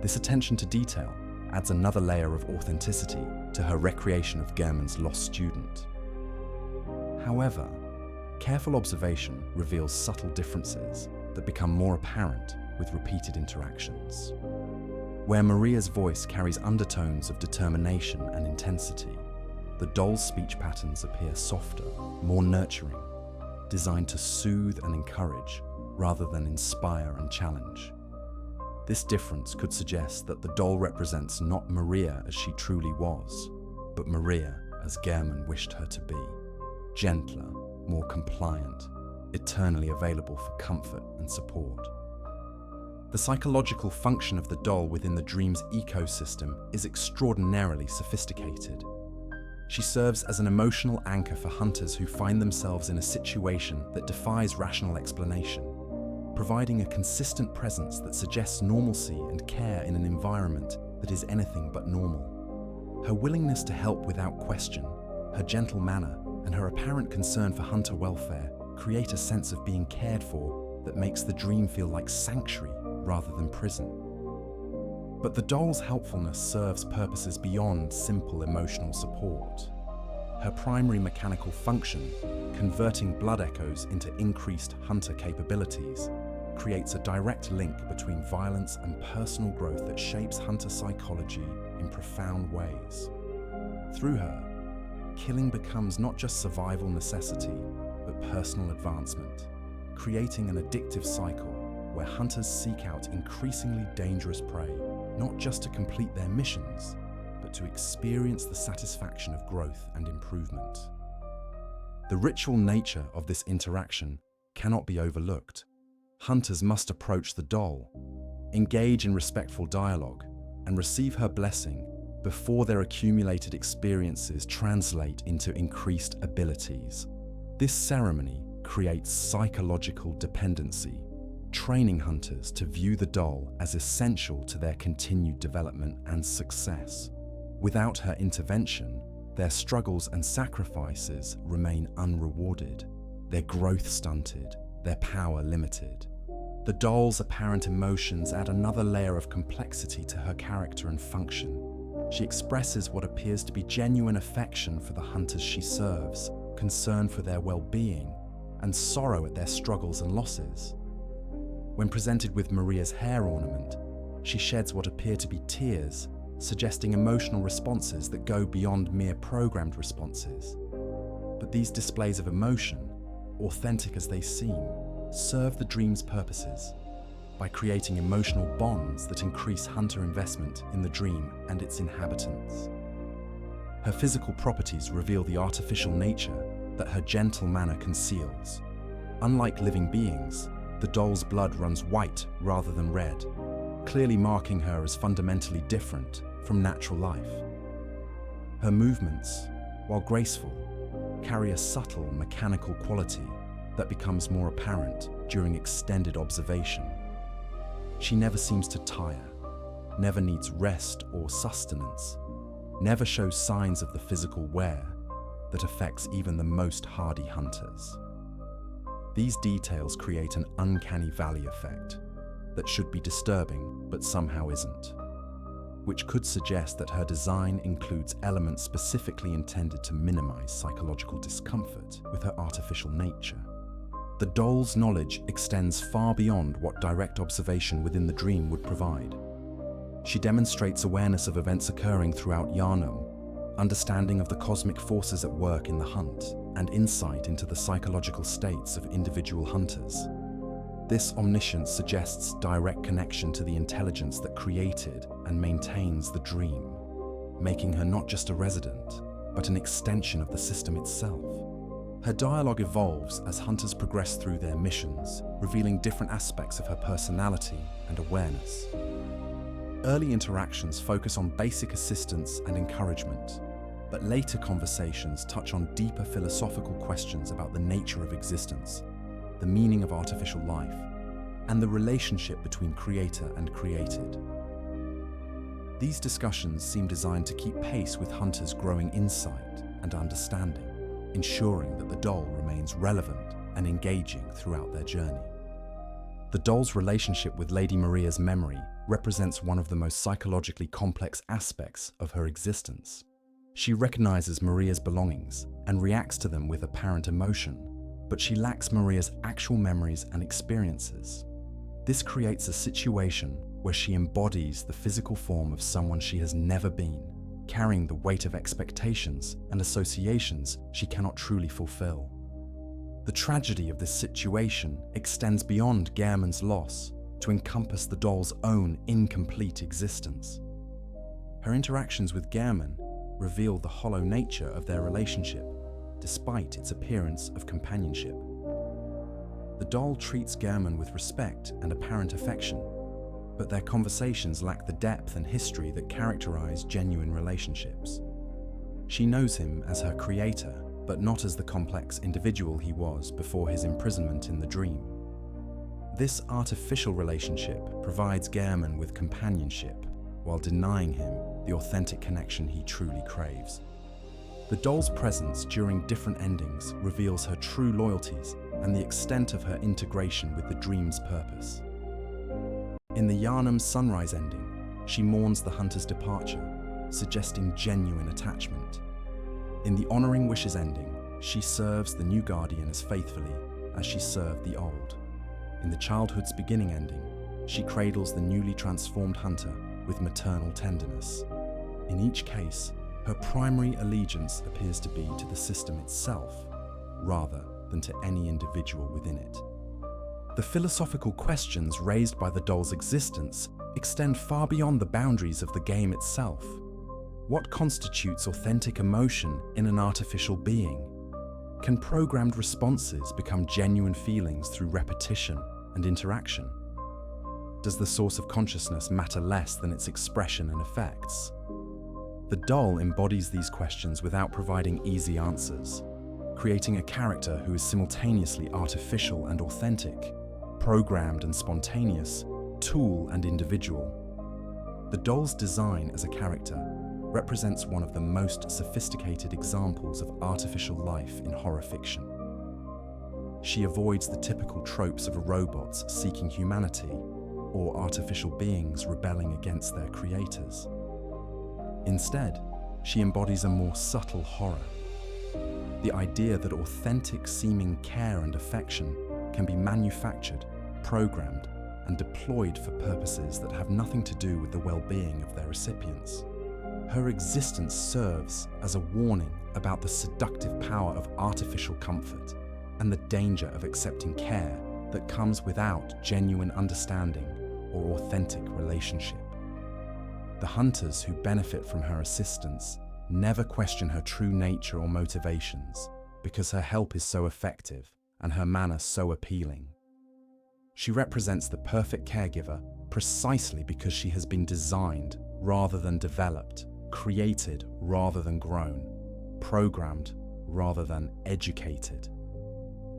A: This attention to detail adds another layer of authenticity to her recreation of Gehrman's lost student. However, careful observation reveals subtle differences that become more apparent with repeated interactions. Where Maria's voice carries undertones of determination and intensity, the doll's speech patterns appear softer, more nurturing, designed to soothe and encourage rather than inspire and challenge. This difference could suggest that the doll represents not Maria as she truly was, but Maria as Gehrman wished her to be. Gentler, more compliant, eternally available for comfort and support. The psychological function of the doll within the dream's ecosystem is extraordinarily sophisticated. She serves as an emotional anchor for hunters who find themselves in a situation that defies rational explanation, providing a consistent presence that suggests normalcy and care in an environment that is anything but normal. Her willingness to help without question, her gentle manner, and her apparent concern for hunter welfare create a sense of being cared for that makes the dream feel like sanctuary rather than prison. But the doll's helpfulness serves purposes beyond simple emotional support. Her primary mechanical function, converting blood echoes into increased hunter capabilities, creates a direct link between violence and personal growth that shapes hunter psychology in profound ways. Through her, killing becomes not just survival necessity, but personal advancement, creating an addictive cycle where hunters seek out increasingly dangerous prey, not just to complete their missions, but to experience the satisfaction of growth and improvement. The ritual nature of this interaction cannot be overlooked. Hunters must approach the doll, engage in respectful dialogue, and receive her blessing before their accumulated experiences translate into increased abilities. This ceremony creates psychological dependency, training hunters to view the doll as essential to their continued development and success. Without her intervention, their struggles and sacrifices remain unrewarded, their growth stunted, their power limited. The doll's apparent emotions add another layer of complexity to her character and function. She expresses what appears to be genuine affection for the hunters she serves, concern for their well-being, and sorrow at their struggles and losses. When presented with Maria's hair ornament, she sheds what appear to be tears, suggesting emotional responses that go beyond mere programmed responses. But these displays of emotion, authentic as they seem, serve the dream's purposes by creating emotional bonds that increase hunter investment in the dream and its inhabitants. Her physical properties reveal the artificial nature that her gentle manner conceals. Unlike living beings, The doll's blood runs white rather than red, clearly marking her as fundamentally different from natural life. Her movements, while graceful, carry a subtle mechanical quality that becomes more apparent during extended observation. She never seems to tire, never needs rest or sustenance, never shows signs of the physical wear that affects even the most hardy hunters. These details create an uncanny valley effect that should be disturbing but somehow isn't, which could suggest that her design includes elements specifically intended to minimize psychological discomfort with her artificial nature. The doll's knowledge extends far beyond what direct observation within the dream would provide. She demonstrates awareness of events occurring throughout Yharnam, understanding of the cosmic forces at work in the hunt, and insight into the psychological states of individual hunters. This omniscience suggests direct connection to the intelligence that created and maintains the dream, making her not just a resident, but an extension of the system itself. Her dialogue evolves as hunters progress through their missions, revealing different aspects of her personality and awareness. Early interactions focus on basic assistance and encouragement, but later conversations touch on deeper philosophical questions about the nature of existence, the meaning of artificial life, and the relationship between creator and created. These discussions seem designed to keep pace with hunters' growing insight and understanding, ensuring that the doll remains relevant and engaging throughout their journey. The doll's relationship with Lady Maria's memory represents one of the most psychologically complex aspects of her existence. She recognizes Maria's belongings and reacts to them with apparent emotion, but she lacks Maria's actual memories and experiences. This creates a situation where she embodies the physical form of someone she has never been, carrying the weight of expectations and associations she cannot truly fulfill. The tragedy of this situation extends beyond Gehrman's loss to encompass the doll's own incomplete existence. Her interactions with Gehrman reveal the hollow nature of their relationship, despite its appearance of companionship. The doll treats Gehrman with respect and apparent affection, but their conversations lack the depth and history that characterize genuine relationships. She knows him as her creator, but not as the complex individual he was before his imprisonment in the dream. This artificial relationship provides Gehrman with companionship while denying him the authentic connection he truly craves. The doll's presence during different endings reveals her true loyalties and the extent of her integration with the dream's purpose. In the Yharnam sunrise ending, she mourns the hunter's departure, suggesting genuine attachment. In the honoring wishes ending, she serves the new guardian as faithfully as she served the old. In the childhood's beginning ending, she cradles the newly transformed hunter with maternal tenderness. In each case, her primary allegiance appears to be to the system itself, rather than to any individual within it. The philosophical questions raised by the doll's existence extend far beyond the boundaries of the game itself. What constitutes authentic emotion in an artificial being? Can programmed responses become genuine feelings through repetition and interaction? Does the source of consciousness matter less than its expression and effects? The doll embodies these questions without providing easy answers, creating a character who is simultaneously artificial and authentic, programmed and spontaneous, tool and individual. The doll's design as a character represents one of the most sophisticated examples of artificial life in horror fiction. She avoids the typical tropes of robots seeking humanity or artificial beings rebelling against their creators. Instead, she embodies a more subtle horror. The idea that authentic seeming care and affection can be manufactured, programmed, and deployed for purposes that have nothing to do with the well-being of their recipients. Her existence serves as a warning about the seductive power of artificial comfort and the danger of accepting care that comes without genuine understanding or authentic relationship. The hunters who benefit from her assistance never question her true nature or motivations because her help is so effective and her manner so appealing. She represents the perfect caregiver precisely because she has been designed rather than developed, created rather than grown, programmed rather than educated.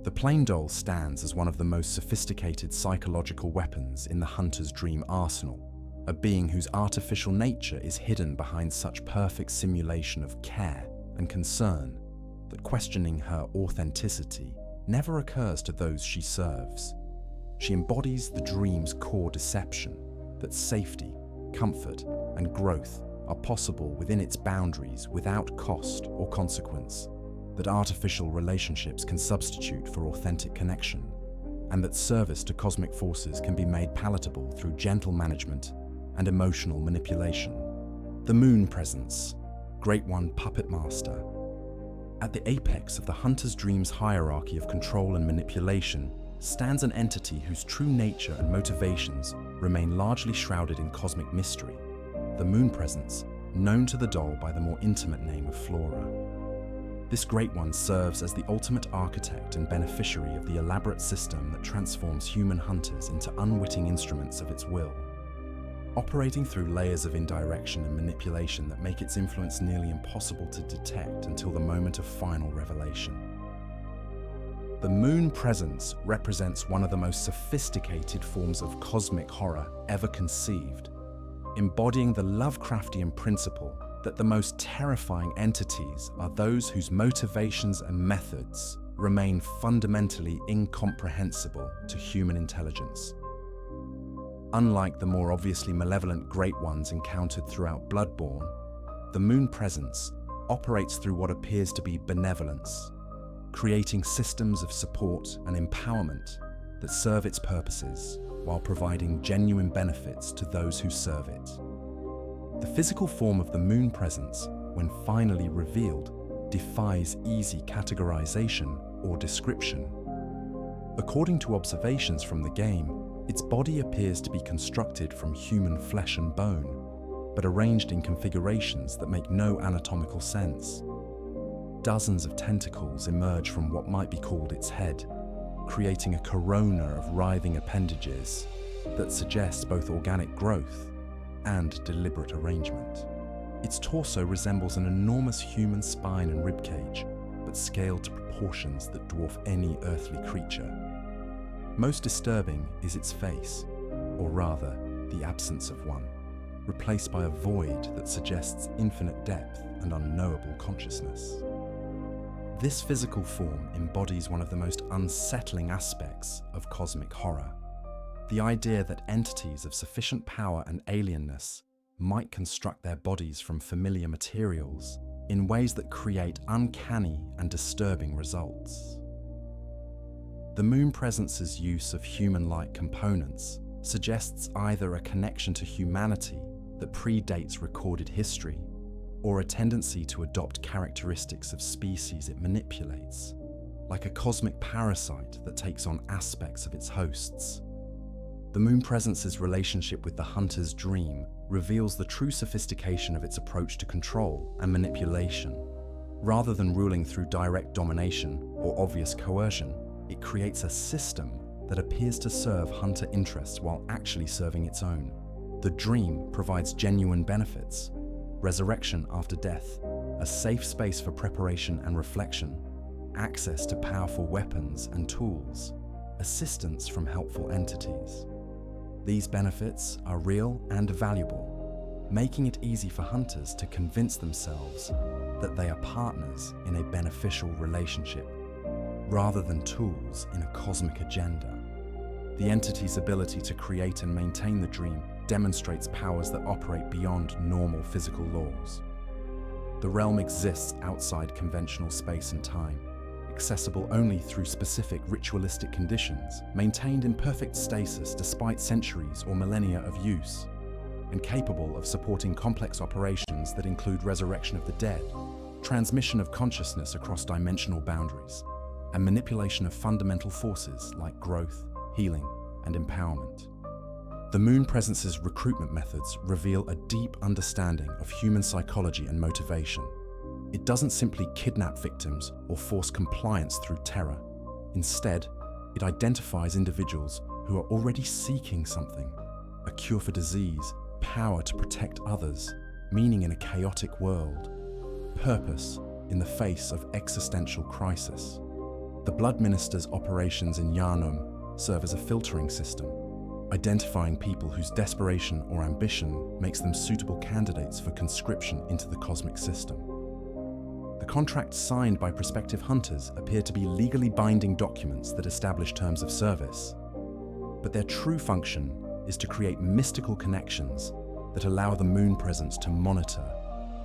A: The plain doll stands as one of the most sophisticated psychological weapons in the hunter's dream arsenal, a being whose artificial nature is hidden behind such perfect simulation of care and concern that questioning her authenticity never occurs to those she serves. She embodies the dream's core deception that safety, comfort, and growth are possible within its boundaries without cost or consequence, that artificial relationships can substitute for authentic connection, and that service to cosmic forces can be made palatable through gentle management and emotional manipulation. The Moon Presence, Great One Puppet Master. At the apex of the hunter's dream's hierarchy of control and manipulation stands an entity whose true nature and motivations remain largely shrouded in cosmic mystery, the Moon Presence, known to the doll by the more intimate name of Flora. This Great One serves as the ultimate architect and beneficiary of the elaborate system that transforms human hunters into unwitting instruments of its will, operating through layers of indirection and manipulation that make its influence nearly impossible to detect until the moment of final revelation. The Moon Presence represents one of the most sophisticated forms of cosmic horror ever conceived, embodying the Lovecraftian principle that the most terrifying entities are those whose motivations and methods remain fundamentally incomprehensible to human intelligence. Unlike the more obviously malevolent Great Ones encountered throughout Bloodborne, the Moon Presence operates through what appears to be benevolence, creating systems of support and empowerment that serve its purposes while providing genuine benefits to those who serve it. The physical form of the Moon Presence, when finally revealed, defies easy categorization or description. According to observations from the game, its body appears to be constructed from human flesh and bone, but arranged in configurations that make no anatomical sense. Dozens of tentacles emerge from what might be called its head, creating a corona of writhing appendages that suggests both organic growth and deliberate arrangement. Its torso resembles an enormous human spine and ribcage, but scaled to proportions that dwarf any earthly creature. Most disturbing is its face, or rather, the absence of one, replaced by a void that suggests infinite depth and unknowable consciousness. This physical form embodies one of the most unsettling aspects of cosmic horror, the idea that entities of sufficient power and alienness might construct their bodies from familiar materials in ways that create uncanny and disturbing results. The Moon Presence's use of human-like components suggests either a connection to humanity that predates recorded history, or a tendency to adopt characteristics of species it manipulates, like a cosmic parasite that takes on aspects of its hosts. The Moon Presence's relationship with the hunter's dream reveals the true sophistication of its approach to control and manipulation. Rather than ruling through direct domination or obvious coercion, it creates a system that appears to serve hunter interests while actually serving its own. The dream provides genuine benefits: resurrection after death, a safe space for preparation and reflection, access to powerful weapons and tools, assistance from helpful entities. These benefits are real and valuable, making it easy for hunters to convince themselves that they are partners in a beneficial relationship, rather than tools in a cosmic agenda. The entity's ability to create and maintain the dream demonstrates powers that operate beyond normal physical laws. The realm exists outside conventional space and time, accessible only through specific ritualistic conditions, maintained in perfect stasis despite centuries or millennia of use, and capable of supporting complex operations that include resurrection of the dead, transmission of consciousness across dimensional boundaries, and manipulation of fundamental forces like growth, healing, and empowerment. The Moon Presence's recruitment methods reveal a deep understanding of human psychology and motivation. It doesn't simply kidnap victims or force compliance through terror. Instead, it identifies individuals who are already seeking something: a cure for disease, power to protect others, meaning in a chaotic world, purpose in the face of existential crisis. The Blood Minister's operations in Yharnam serve as a filtering system, identifying people whose desperation or ambition makes them suitable candidates for conscription into the cosmic system. The contracts signed by prospective hunters appear to be legally binding documents that establish terms of service, but their true function is to create mystical connections that allow the moon presence to monitor,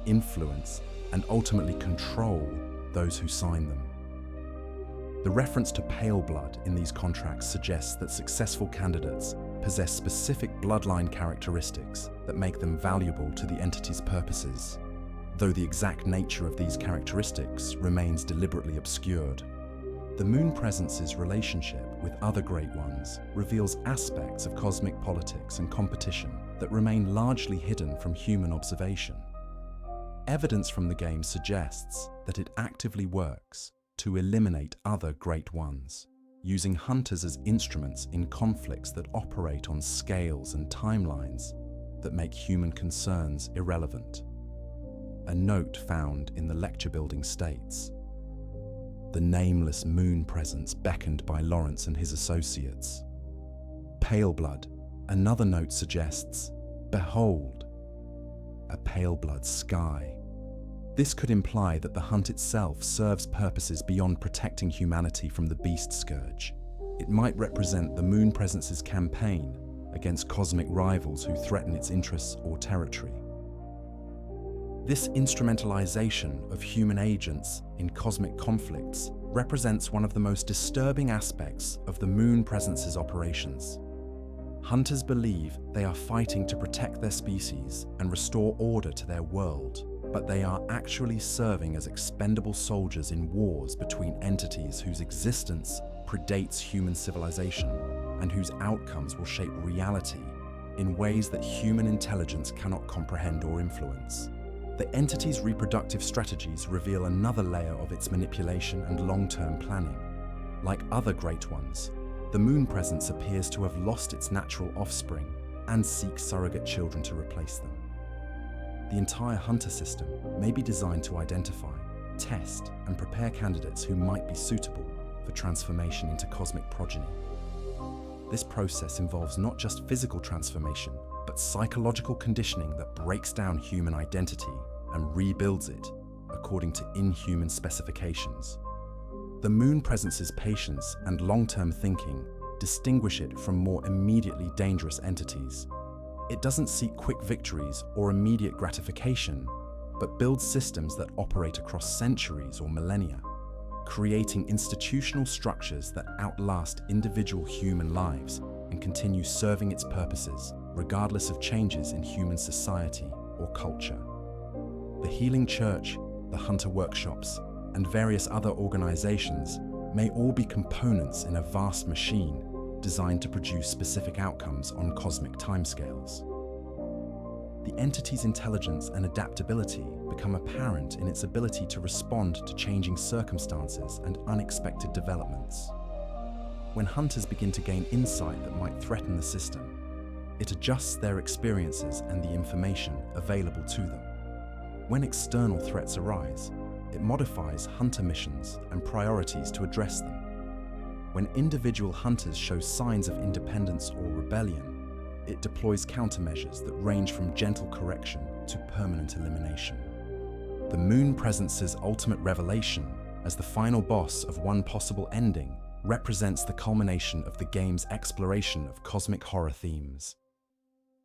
A: influence, and ultimately control those who sign them. The reference to pale blood in these contracts suggests that successful candidates possess specific bloodline characteristics that make them valuable to the entity's purposes, though the exact nature of these characteristics remains deliberately obscured. The moon presence's relationship with other Great Ones reveals aspects of cosmic politics and competition that remain largely hidden from human observation. Evidence from the game suggests that it actively works to eliminate other Great Ones, using hunters as instruments in conflicts that operate on scales and timelines that make human concerns irrelevant. A note found in the lecture building states, "The nameless moon presence beckoned by Lawrence and his associates." Pale blood, another note suggests, "Behold, a pale blood sky." This could imply that the hunt itself serves purposes beyond protecting humanity from the beast scourge. It might represent the moon presence's campaign against cosmic rivals who threaten its interests or territory. This instrumentalization of human agents in cosmic conflicts represents one of the most disturbing aspects of the moon presence's operations. Hunters believe they are fighting to protect their species and restore order to their world, but they are actually serving as expendable soldiers in wars between entities whose existence predates human civilization and whose outcomes will shape reality in ways that human intelligence cannot comprehend or influence. The entity's reproductive strategies reveal another layer of its manipulation and long-term planning. Like other Great Ones, the moon presence appears to have lost its natural offspring and seeks surrogate children to replace them. The entire hunter system may be designed to identify, test, and prepare candidates who might be suitable for transformation into cosmic progeny. This process involves not just physical transformation, but psychological conditioning that breaks down human identity and rebuilds it according to inhuman specifications. The moon presence's patience and long-term thinking distinguish it from more immediately dangerous entities. It doesn't seek quick victories or immediate gratification, but builds systems that operate across centuries or millennia, creating institutional structures that outlast individual human lives and continue serving its purposes regardless of changes in human society or culture. The Healing Church, the Hunter Workshops, and various other organizations may all be components in a vast machine designed to produce specific outcomes on cosmic timescales. The entity's intelligence and adaptability become apparent in its ability to respond to changing circumstances and unexpected developments. When hunters begin to gain insight that might threaten the system, it adjusts their experiences and the information available to them. When external threats arise, it modifies hunter missions and priorities to address them. When individual hunters show signs of independence or rebellion, it deploys countermeasures that range from gentle correction to permanent elimination. The moon presence's ultimate revelation, as the final boss of one possible ending, represents the culmination of the game's exploration of cosmic horror themes.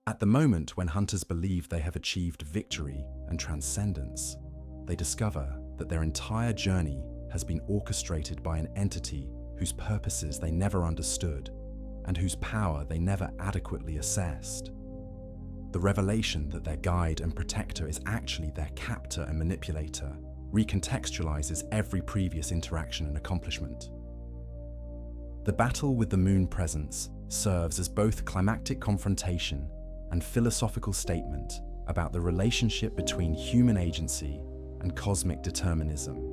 A: At the moment when hunters believe they have achieved victory and transcendence, they discover that their entire journey has been orchestrated by an entity whose purposes they never understood and whose power they never adequately assessed. The revelation that their guide and protector is actually their captor and manipulator recontextualizes every previous interaction and accomplishment. The battle with the moon presence serves as both climactic confrontation and philosophical statement about the relationship between human agency and cosmic determinism.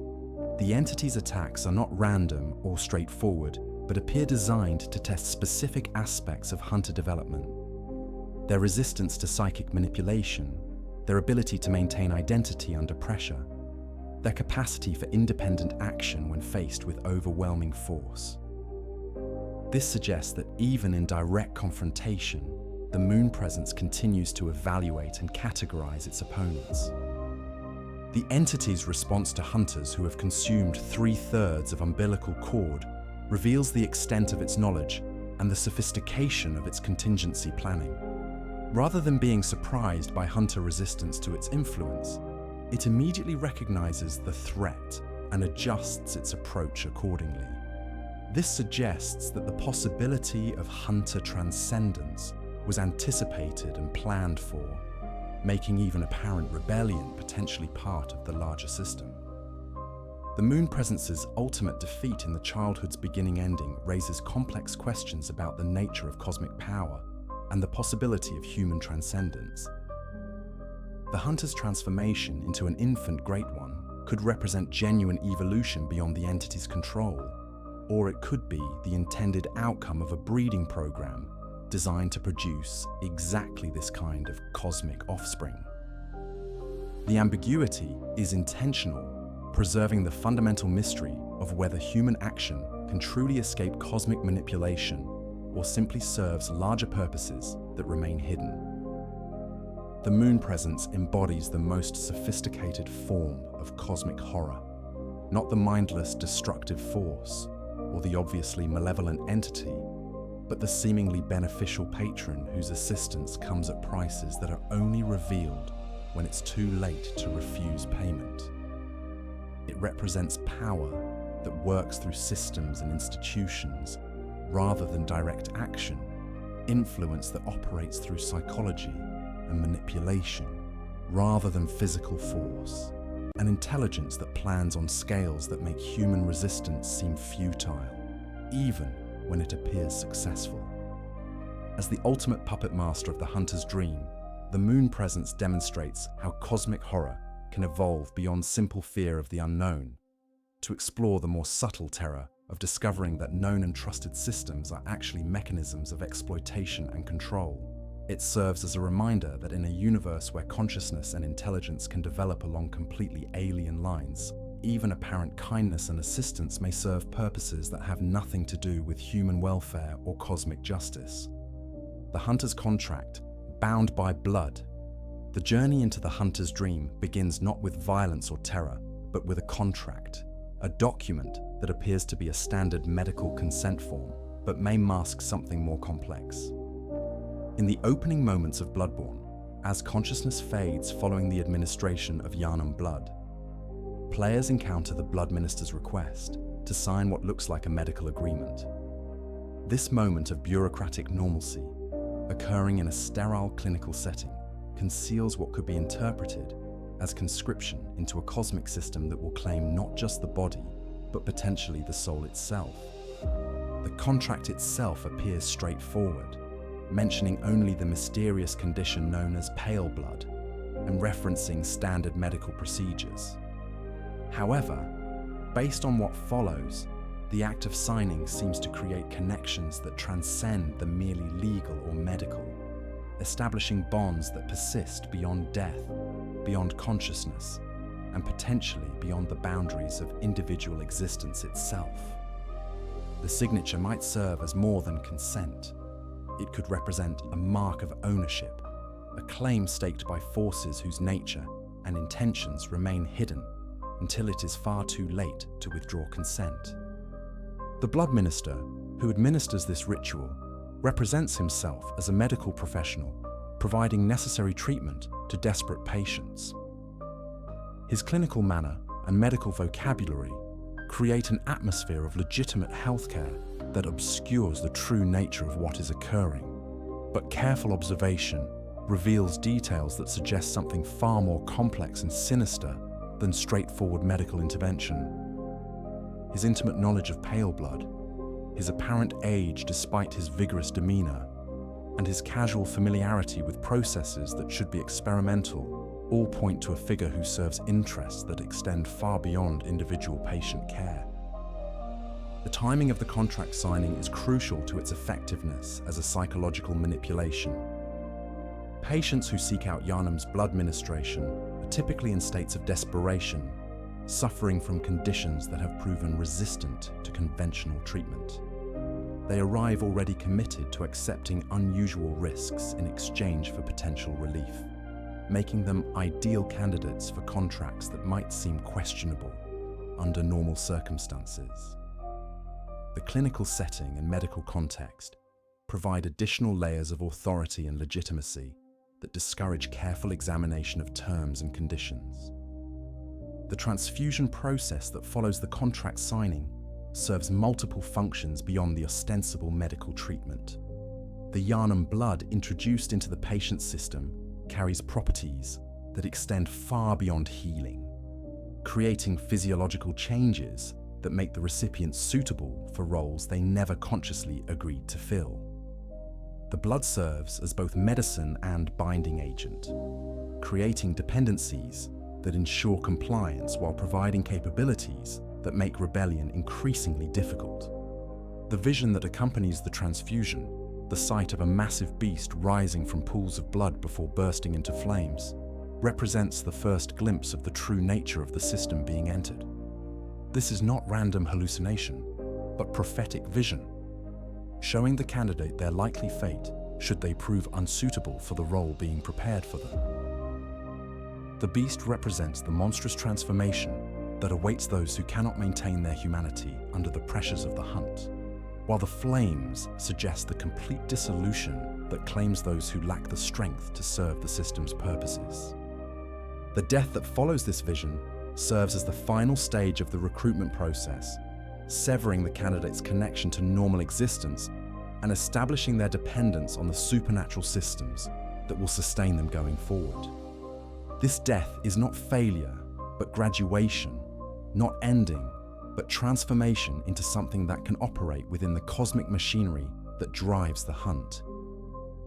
A: The entity's attacks are not random or straightforward, but appear designed to test specific aspects of hunter development. Their resistance to psychic manipulation, their ability to maintain identity under pressure, their capacity for independent action when faced with overwhelming force. This suggests that even in direct confrontation, the moon presence continues to evaluate and categorize its opponents. The entity's response to hunters who have consumed 3/3 of umbilical cord reveals the extent of its knowledge and the sophistication of its contingency planning. Rather than being surprised by hunter resistance to its influence, it immediately recognizes the threat and adjusts its approach accordingly. This suggests that the possibility of hunter transcendence was anticipated and planned for, making even apparent rebellion potentially part of the larger system. The moon presence's ultimate defeat in the childhood's beginning-ending raises complex questions about the nature of cosmic power and the possibility of human transcendence. The hunter's transformation into an infant Great One could represent genuine evolution beyond the entity's control, or it could be the intended outcome of a breeding program designed to produce exactly this kind of cosmic offspring. The ambiguity is intentional, preserving the fundamental mystery of whether human action can truly escape cosmic manipulation or simply serves larger purposes that remain hidden. The moon presence embodies the most sophisticated form of cosmic horror, not the mindless destructive force or the obviously malevolent entity, but the seemingly beneficial patron whose assistance comes at prices that are only revealed when it's too late to refuse payment. It represents power that works through systems and institutions rather than direct action, influence that operates through psychology and manipulation rather than physical force, an intelligence that plans on scales that make human resistance seem futile, even when it appears successful. As the ultimate puppet master of the hunter's dream, the moon presence demonstrates how cosmic horror can evolve beyond simple fear of the unknown, to explore the more subtle terror of discovering that known and trusted systems are actually mechanisms of exploitation and control. It serves as a reminder that in a universe where consciousness and intelligence can develop along completely alien lines, even apparent kindness and assistance may serve purposes that have nothing to do with human welfare or cosmic justice. The hunter's contract, bound by blood. The journey into the hunter's dream begins not with violence or terror, but with a contract, a document that appears to be a standard medical consent form, but may mask something more complex. In the opening moments of Bloodborne, as consciousness fades following the administration of Gehrman blood, players encounter the Blood Minister's request to sign what looks like a medical agreement. This moment of bureaucratic normalcy, occurring in a sterile clinical setting, conceals what could be interpreted as conscription into a cosmic system that will claim not just the body, but potentially the soul itself. The contract itself appears straightforward, mentioning only the mysterious condition known as pale blood and referencing standard medical procedures. However, based on what follows, the act of signing seems to create connections that transcend the merely legal or medical, establishing bonds that persist beyond death, beyond consciousness, and potentially beyond the boundaries of individual existence itself. The signature might serve as more than consent. It could represent a mark of ownership, a claim staked by forces whose nature and intentions remain hidden until it is far too late to withdraw consent. The Blood Minister, who administers this ritual, represents himself as a medical professional, providing necessary treatment to desperate patients. His clinical manner and medical vocabulary create an atmosphere of legitimate healthcare that obscures the true nature of what is occurring. But careful observation reveals details that suggest something far more complex and sinister than straightforward medical intervention. His intimate knowledge of pale blood, his apparent age despite his vigorous demeanor, and his casual familiarity with processes that should be experimental all point to a figure who serves interests that extend far beyond individual patient care. The timing of the contract signing is crucial to its effectiveness as a psychological manipulation. Patients who seek out Gehrman's blood ministration are typically in states of desperation, suffering from conditions that have proven resistant to conventional treatment. They arrive already committed to accepting unusual risks in exchange for potential relief, making them ideal candidates for contracts that might seem questionable under normal circumstances. The clinical setting and medical context provide additional layers of authority and legitimacy that discourage careful examination of terms and conditions. The transfusion process that follows the contract signing serves multiple functions beyond the ostensible medical treatment. The Gehrman blood introduced into the patient's system carries properties that extend far beyond healing, creating physiological changes that make the recipient suitable for roles they never consciously agreed to fill. The blood serves as both medicine and binding agent, creating dependencies that ensure compliance while providing capabilities that make rebellion increasingly difficult. The vision that accompanies the transfusion, the sight of a massive beast rising from pools of blood before bursting into flames, represents the first glimpse of the true nature of the system being entered. This is not random hallucination, but prophetic vision, showing the candidate their likely fate should they prove unsuitable for the role being prepared for them. The beast represents the monstrous transformation that awaits those who cannot maintain their humanity under the pressures of the hunt, while the flames suggest the complete dissolution that claims those who lack the strength to serve the system's purposes. The death that follows this vision serves as the final stage of the recruitment process, severing the candidate's connection to normal existence and establishing their dependence on the supernatural systems that will sustain them going forward. This death is not failure, but graduation, not ending, but transformation into something that can operate within the cosmic machinery that drives the hunt.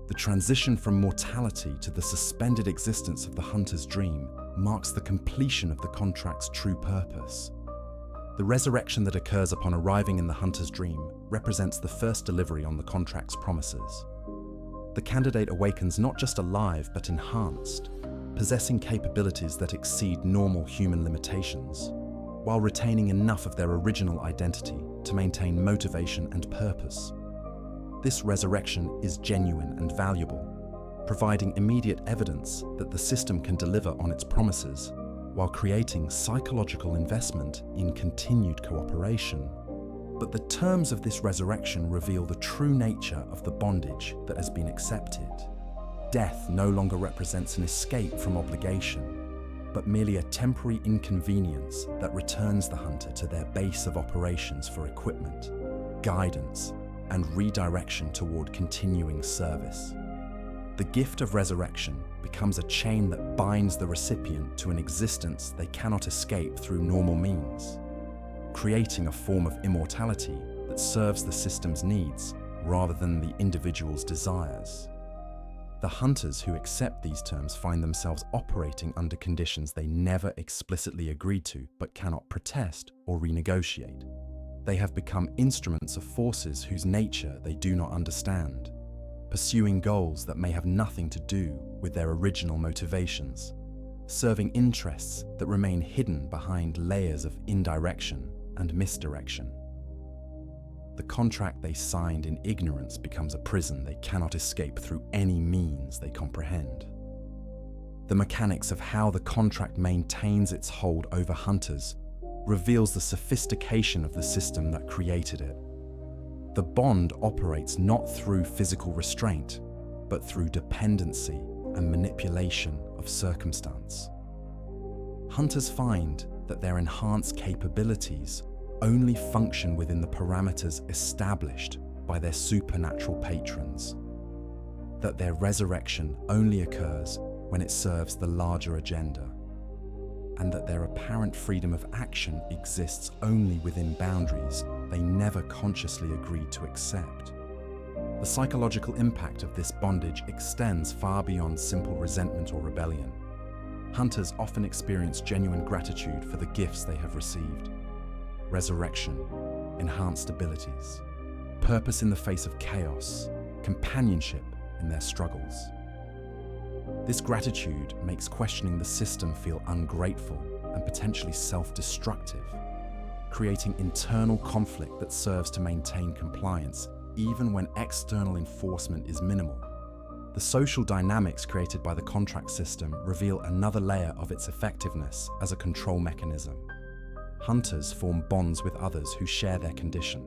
A: The transition from mortality to the suspended existence of the hunter's dream marks the completion of the contract's true purpose. The resurrection that occurs upon arriving in the hunter's dream represents the first delivery on the contract's promises. The candidate awakens not just alive but enhanced, possessing capabilities that exceed normal human limitations, while retaining enough of their original identity to maintain motivation and purpose. This resurrection is genuine and valuable, providing immediate evidence that the system can deliver on its promises, while creating psychological investment in continued cooperation. But the terms of this resurrection reveal the true nature of the bondage that has been accepted. Death no longer represents an escape from obligation, but merely a temporary inconvenience that returns the hunter to their base of operations for equipment, guidance, and redirection toward continuing service. The gift of resurrection becomes a chain that binds the recipient to an existence they cannot escape through normal means, creating a form of immortality that serves the system's needs rather than the individual's desires. The hunters who accept these terms find themselves operating under conditions they never explicitly agreed to but cannot protest or renegotiate. They have become instruments of forces whose nature they do not understand, pursuing goals that may have nothing to do with their original motivations, serving interests that remain hidden behind layers of indirection and misdirection. The contract they signed in ignorance becomes a prison they cannot escape through any means they comprehend. The mechanics of how the contract maintains its hold over hunters reveals the sophistication of the system that created it. The bond operates not through physical restraint, but through dependency and manipulation of circumstance. Hunters find that their enhanced capabilities only function within the parameters established by their supernatural patrons, that their resurrection only occurs when it serves the larger agenda, and that their apparent freedom of action exists only within boundaries they never consciously agreed to accept. The psychological impact of this bondage extends far beyond simple resentment or rebellion. Hunters often experience genuine gratitude for the gifts they have received: resurrection, enhanced abilities, purpose in the face of chaos, companionship in their struggles. This gratitude makes questioning the system feel ungrateful and potentially self-destructive, creating internal conflict that serves to maintain compliance even when external enforcement is minimal. The social dynamics created by the contract system reveal another layer of its effectiveness as a control mechanism. Hunters form bonds with others who share their condition,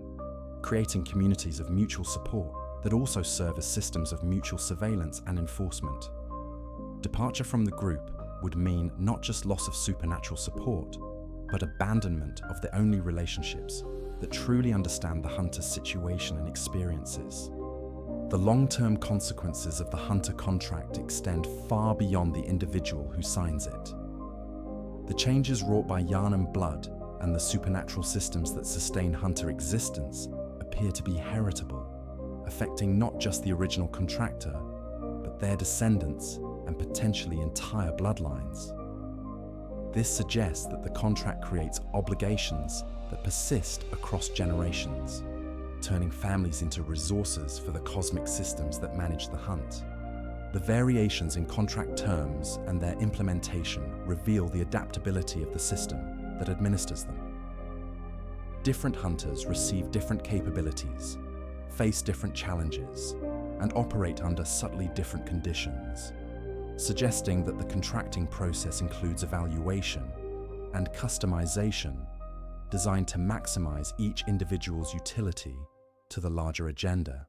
A: creating communities of mutual support that also serve as systems of mutual surveillance and enforcement. Departure from the group would mean not just loss of supernatural support, but abandonment of the only relationships that truly understand the hunter's situation and experiences. The long-term consequences of the hunter contract extend far beyond the individual who signs it. The changes wrought by Gehrman blood and the supernatural systems that sustain hunter existence appear to be heritable, affecting not just the original contractor, but their descendants and potentially entire bloodlines. This suggests that the contract creates obligations that persist across generations, turning families into resources for the cosmic systems that manage the hunt. The variations in contract terms and their implementation reveal the adaptability of the system that administers them. Different hunters receive different capabilities, face different challenges, and operate under subtly different conditions, suggesting that the contracting process includes evaluation and customization designed to maximize each individual's utility to the larger agenda.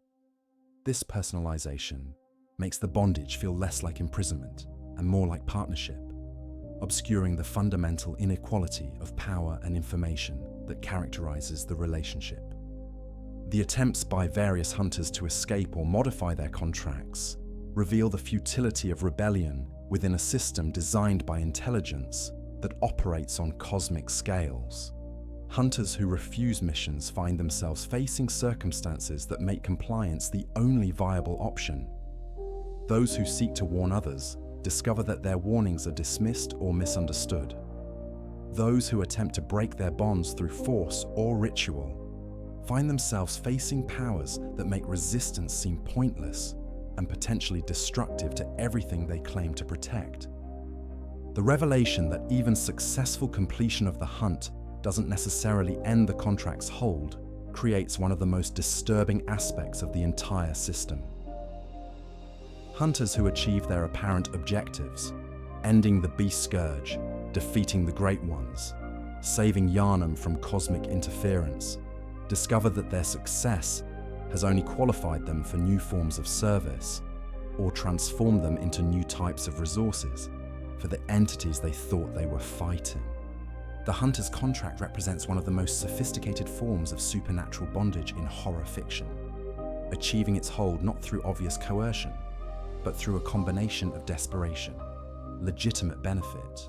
A: This personalization makes the bondage feel less like imprisonment and more like partnership, obscuring the fundamental inequality of power and information that characterizes the relationship. The attempts by various hunters to escape or modify their contracts reveal the futility of rebellion within a system designed by intelligence that operates on cosmic scales. Hunters who refuse missions find themselves facing circumstances that make compliance the only viable option. Those who seek to warn others discover that their warnings are dismissed or misunderstood. Those who attempt to break their bonds through force or ritual find themselves facing powers that make resistance seem pointless and potentially destructive to everything they claim to protect. The revelation that even successful completion of the hunt doesn't necessarily end the contract's hold creates one of the most disturbing aspects of the entire system. Hunters who achieve their apparent objectives, ending the beast scourge, defeating the Great Ones, saving Gehrman from cosmic interference, discover that their success has only qualified them for new forms of service or transformed them into new types of resources for the entities they thought they were fighting. The hunter's contract represents one of the most sophisticated forms of supernatural bondage in horror fiction, achieving its hold not through obvious coercion, but through a combination of desperation, legitimate benefit,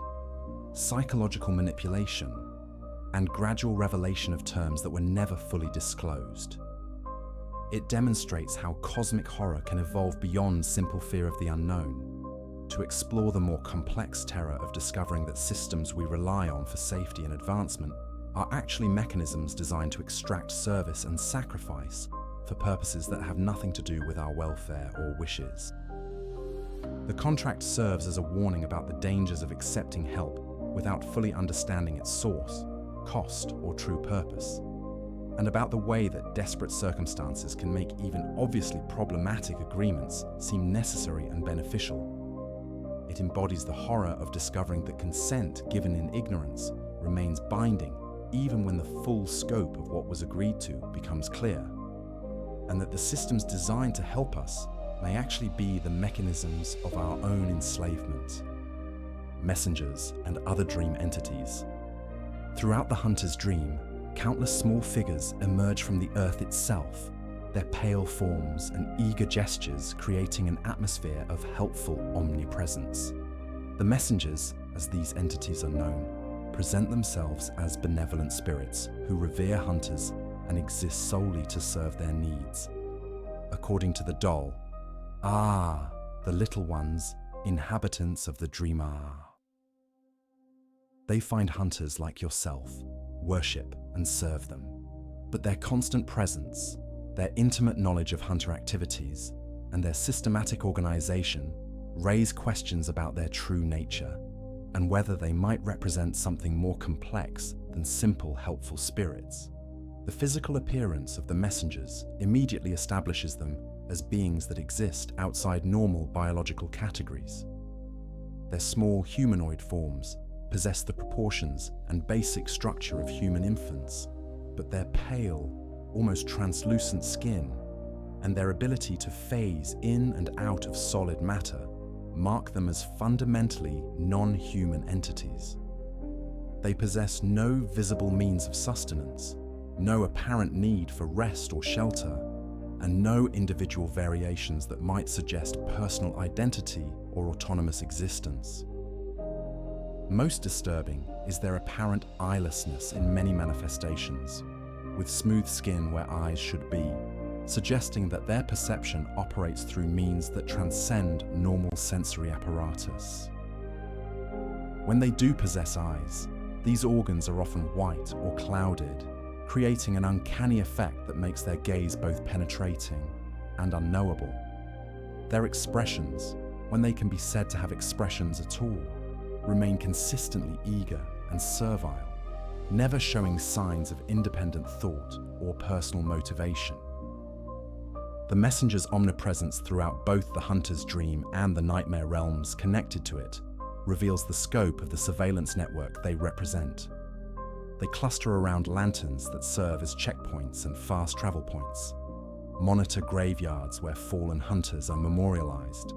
A: psychological manipulation, and gradual revelation of terms that were never fully disclosed. It demonstrates how cosmic horror can evolve beyond simple fear of the unknown, to explore the more complex terror of discovering that systems we rely on for safety and advancement are actually mechanisms designed to extract service and sacrifice for purposes that have nothing to do with our welfare or wishes. The contract serves as a warning about the dangers of accepting help without fully understanding its source, cost, or true purpose, and about the way that desperate circumstances can make even obviously problematic agreements seem necessary and beneficial. It embodies the horror of discovering that consent given in ignorance remains binding even when the full scope of what was agreed to becomes clear, and that the systems designed to help us may actually be the mechanisms of our own enslavement. Messengers and other dream entities. Throughout the hunter's dream, countless small figures emerge from the earth itself, their pale forms and eager gestures creating an atmosphere of helpful omnipresence. The messengers, as these entities are known, present themselves as benevolent spirits who revere hunters and exist solely to serve their needs. According to the doll, the little ones, inhabitants of the dreamer. They find hunters like yourself, worship and serve them, But their constant presence, their intimate knowledge of hunter activities, and their systematic organization raise questions about their true nature and whether they might represent something more complex than simple helpful spirits. The physical appearance of the messengers immediately establishes them as beings that exist outside normal biological categories. Their small humanoid forms possess the proportions and basic structure of human infants, but their pale, almost translucent skin and their ability to phase in and out of solid matter mark them as fundamentally non-human entities. They possess no visible means of sustenance, no apparent need for rest or shelter, and no individual variations that might suggest personal identity or autonomous existence. Most disturbing is their apparent eyelessness in many manifestations, with smooth skin where eyes should be, suggesting that their perception operates through means that transcend normal sensory apparatus. When they do possess eyes, these organs are often white or clouded, creating an uncanny effect that makes their gaze both penetrating and unknowable. Their expressions, when they can be said to have expressions at all, remain consistently eager and servile, never showing signs of independent thought or personal motivation. The messenger's omnipresence throughout both the hunter's dream and the nightmare realms connected to it reveals the scope of the surveillance network they represent. They cluster around lanterns that serve as checkpoints and fast travel points, monitor graveyards where fallen hunters are memorialized,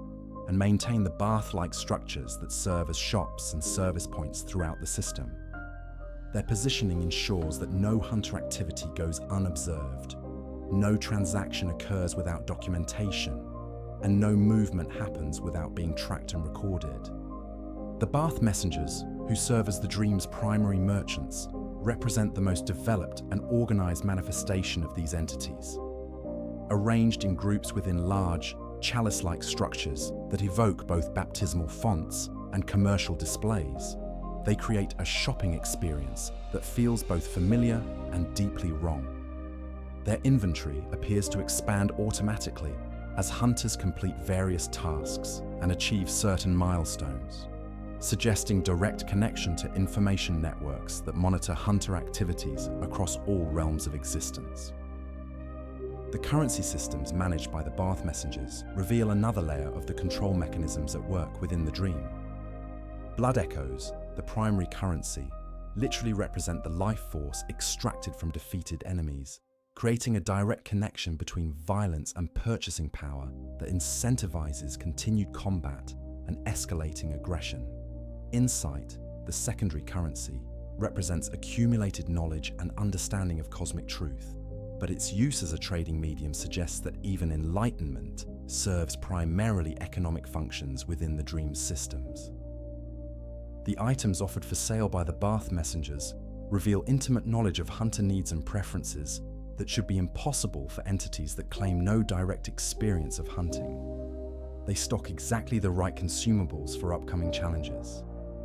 A: and maintain the bath-like structures that serve as shops and service points throughout the system. Their positioning ensures that no hunter activity goes unobserved, no transaction occurs without documentation, and no movement happens without being tracked and recorded. The Bath Messengers, who serve as the dream's primary merchants, represent the most developed and organized manifestation of these entities. Arranged in groups within large, chalice-like structures that evoke both baptismal fonts and commercial displays, they create a shopping experience that feels both familiar and deeply wrong. Their inventory appears to expand automatically as hunters complete various tasks and achieve certain milestones, suggesting direct connection to information networks that monitor hunter activities across all realms of existence. The currency systems managed by the Bath Messengers reveal another layer of the control mechanisms at work within the dream. Blood echoes, the primary currency, literally represent the life force extracted from defeated enemies, creating a direct connection between violence and purchasing power that incentivizes continued combat and escalating aggression. Insight, the secondary currency, represents accumulated knowledge and understanding of cosmic truth, but its use as a trading medium suggests that even enlightenment serves primarily economic functions within the dream's systems. The items offered for sale by the Bath Messengers reveal intimate knowledge of hunter needs and preferences that should be impossible for entities that claim no direct experience of hunting. They stock exactly the right consumables for upcoming challenges,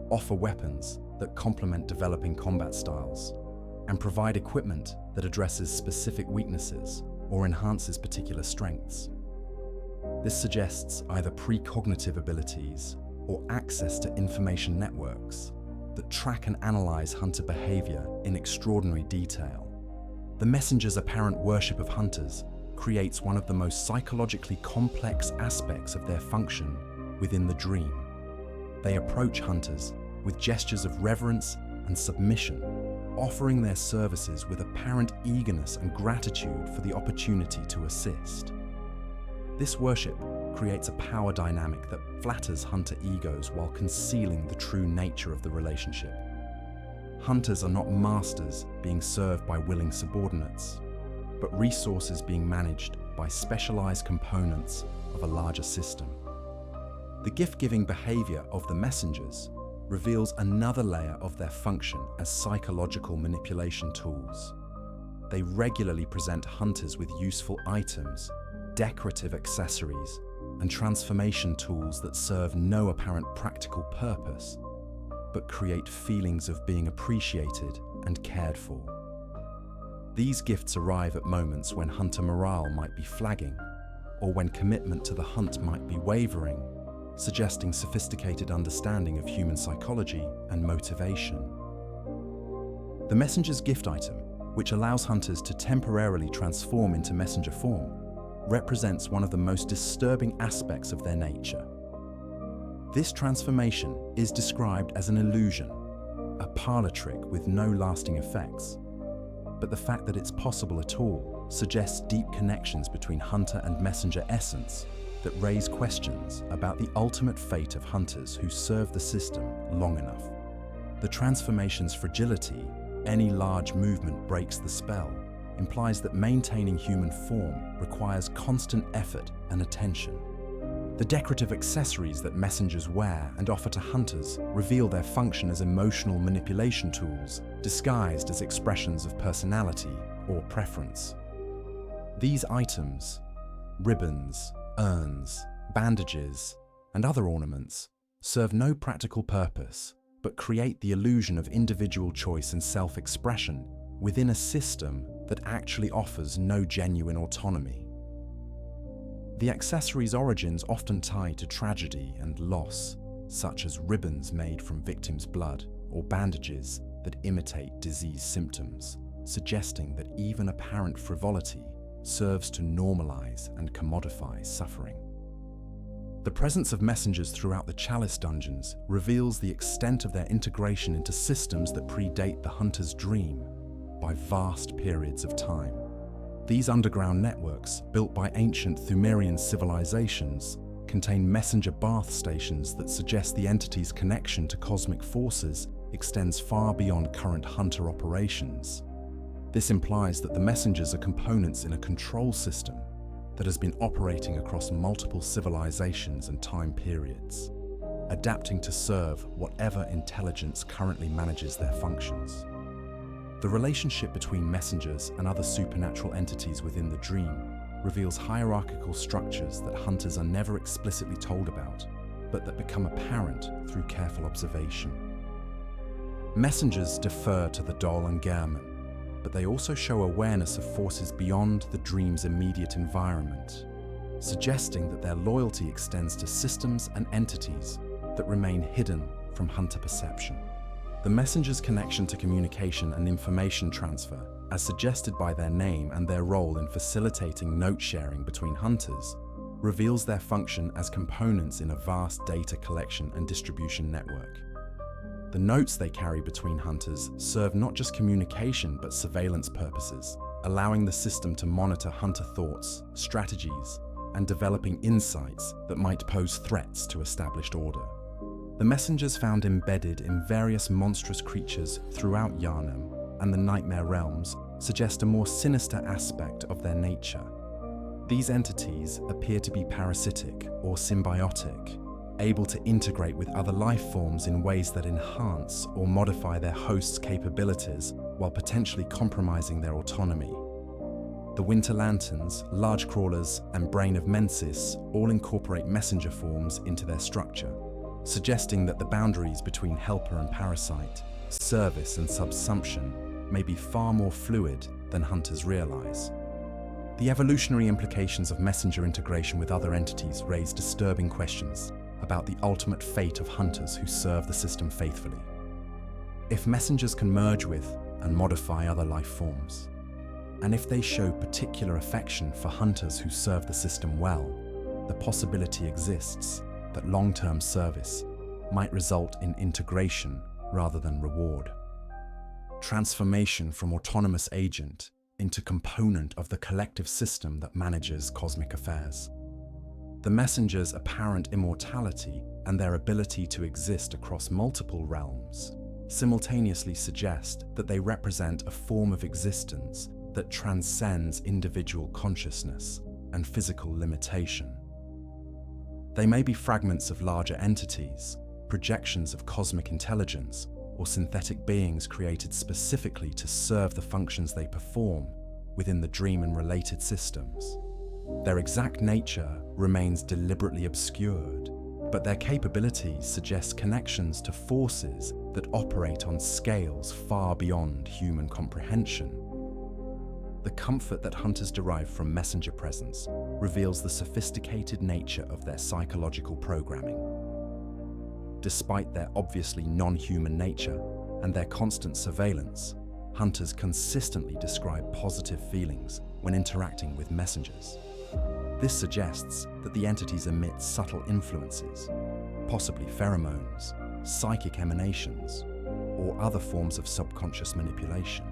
A: offer weapons that complement developing combat styles, and provide equipment that addresses specific weaknesses or enhances particular strengths. This suggests either precognitive abilities or access to information networks that track and analyze hunter behavior in extraordinary detail. The messenger's apparent worship of hunters creates one of the most psychologically complex aspects of their function within the dream. They approach hunters with gestures of reverence and submission, offering their services with apparent eagerness and gratitude for the opportunity to assist. This worship creates a power dynamic that flatters hunter egos while concealing the true nature of the relationship. Hunters are not masters being served by willing subordinates, but resources being managed by specialized components of a larger system. The gift-giving behavior of the messengers reveals another layer of their function as psychological manipulation tools. They regularly present hunters with useful items, decorative accessories, and transformation tools that serve no apparent practical purpose, but create feelings of being appreciated and cared for. These gifts arrive at moments when hunter morale might be flagging, or when commitment to the hunt might be wavering, suggesting sophisticated understanding of human psychology and motivation. The messenger's gift item, which allows hunters to temporarily transform into messenger form, represents one of the most disturbing aspects of their nature. This transformation is described as an illusion, a parlor trick with no lasting effects. But the fact that it's possible at all suggests deep connections between hunter and messenger essence that raise questions about the ultimate fate of hunters who serve the system long enough. The transformation's fragility, any large movement breaks the spell, implies that maintaining human form requires constant effort and attention. The decorative accessories that messengers wear and offer to hunters reveal their function as emotional manipulation tools, disguised as expressions of personality or preference. These items, ribbons, urns, bandages, and other ornaments, serve no practical purpose, but create the illusion of individual choice and self-expression within a system that actually offers no genuine autonomy. The accessories' origins often tie to tragedy and loss, such as ribbons made from victims' blood or bandages that imitate disease symptoms, suggesting that even apparent frivolity serves to normalize and commodify suffering. The presence of messengers throughout the Chalice dungeons reveals the extent of their integration into systems that predate the hunter's dream by vast periods of time. These underground networks, built by ancient Thumerian civilizations, contain messenger bath stations that suggest the entity's connection to cosmic forces extends far beyond current hunter operations. This implies that the messengers are components in a control system that has been operating across multiple civilizations and time periods, adapting to serve whatever intelligence currently manages their functions. The relationship between messengers and other supernatural entities within the dream reveals hierarchical structures that hunters are never explicitly told about, but that become apparent through careful observation. Messengers defer to the Doll and Gehrman, but they also show awareness of forces beyond the dream's immediate environment, suggesting that their loyalty extends to systems and entities that remain hidden from hunter perception. The messenger's connection to communication and information transfer, as suggested by their name and their role in facilitating note-sharing between hunters, reveals their function as components in a vast data collection and distribution network. The notes they carry between hunters serve not just communication but surveillance purposes, allowing the system to monitor hunter thoughts, strategies, and developing insights that might pose threats to established order. The messengers found embedded in various monstrous creatures throughout Gehrman and the Nightmare Realms suggest a more sinister aspect of their nature. These entities appear to be parasitic or symbiotic, able to integrate with other life forms in ways that enhance or modify their host's capabilities while potentially compromising their autonomy. The Winter Lanterns, Large Crawlers, and Brain of Mensis all incorporate messenger forms into their structure, suggesting that the boundaries between helper and parasite, service and subsumption may be far more fluid than hunters realize. The evolutionary implications of messenger integration with other entities raise disturbing questions about the ultimate fate of hunters who serve the system faithfully. If messengers can merge with and modify other life forms, and if they show particular affection for hunters who serve the system well, the possibility exists that long-term service might result in integration rather than reward. Transformation from autonomous agent into component of the collective system that manages cosmic affairs. The messenger's apparent immortality and their ability to exist across multiple realms simultaneously suggest that they represent a form of existence that transcends individual consciousness and physical limitation. They may be fragments of larger entities, projections of cosmic intelligence, or synthetic beings created specifically to serve the functions they perform within the dream and related systems. Their exact nature remains deliberately obscured, but their capabilities suggest connections to forces that operate on scales far beyond human comprehension. The comfort that hunters derive from messenger presence reveals the sophisticated nature of their psychological programming. Despite their obviously non-human nature and their constant surveillance, hunters consistently describe positive feelings when interacting with messengers. This suggests that the entities emit subtle influences, possibly pheromones, psychic emanations, or other forms of subconscious manipulation,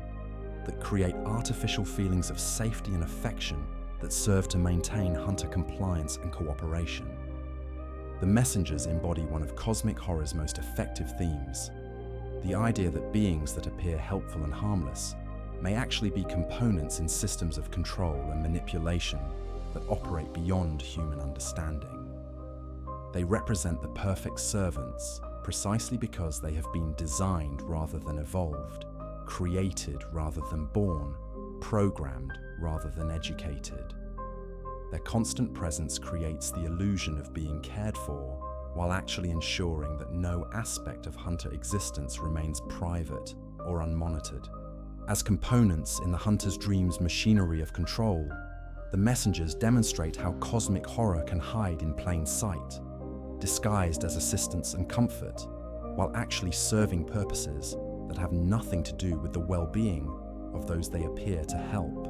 A: that create artificial feelings of safety and affection that serve to maintain hunter compliance and cooperation. The messengers embody one of cosmic horror's most effective themes: the idea that beings that appear helpful and harmless may actually be components in systems of control and manipulation that operate beyond human understanding. They represent the perfect servants precisely because they have been designed rather than evolved, created rather than born, programmed rather than educated. Their constant presence creates the illusion of being cared for, while actually ensuring that no aspect of hunter existence remains private or unmonitored. As components in the hunter's dream's machinery of control, the messengers demonstrate how cosmic horror can hide in plain sight, disguised as assistance and comfort, while actually serving purposes that have nothing to do with the well-being of those they appear to help.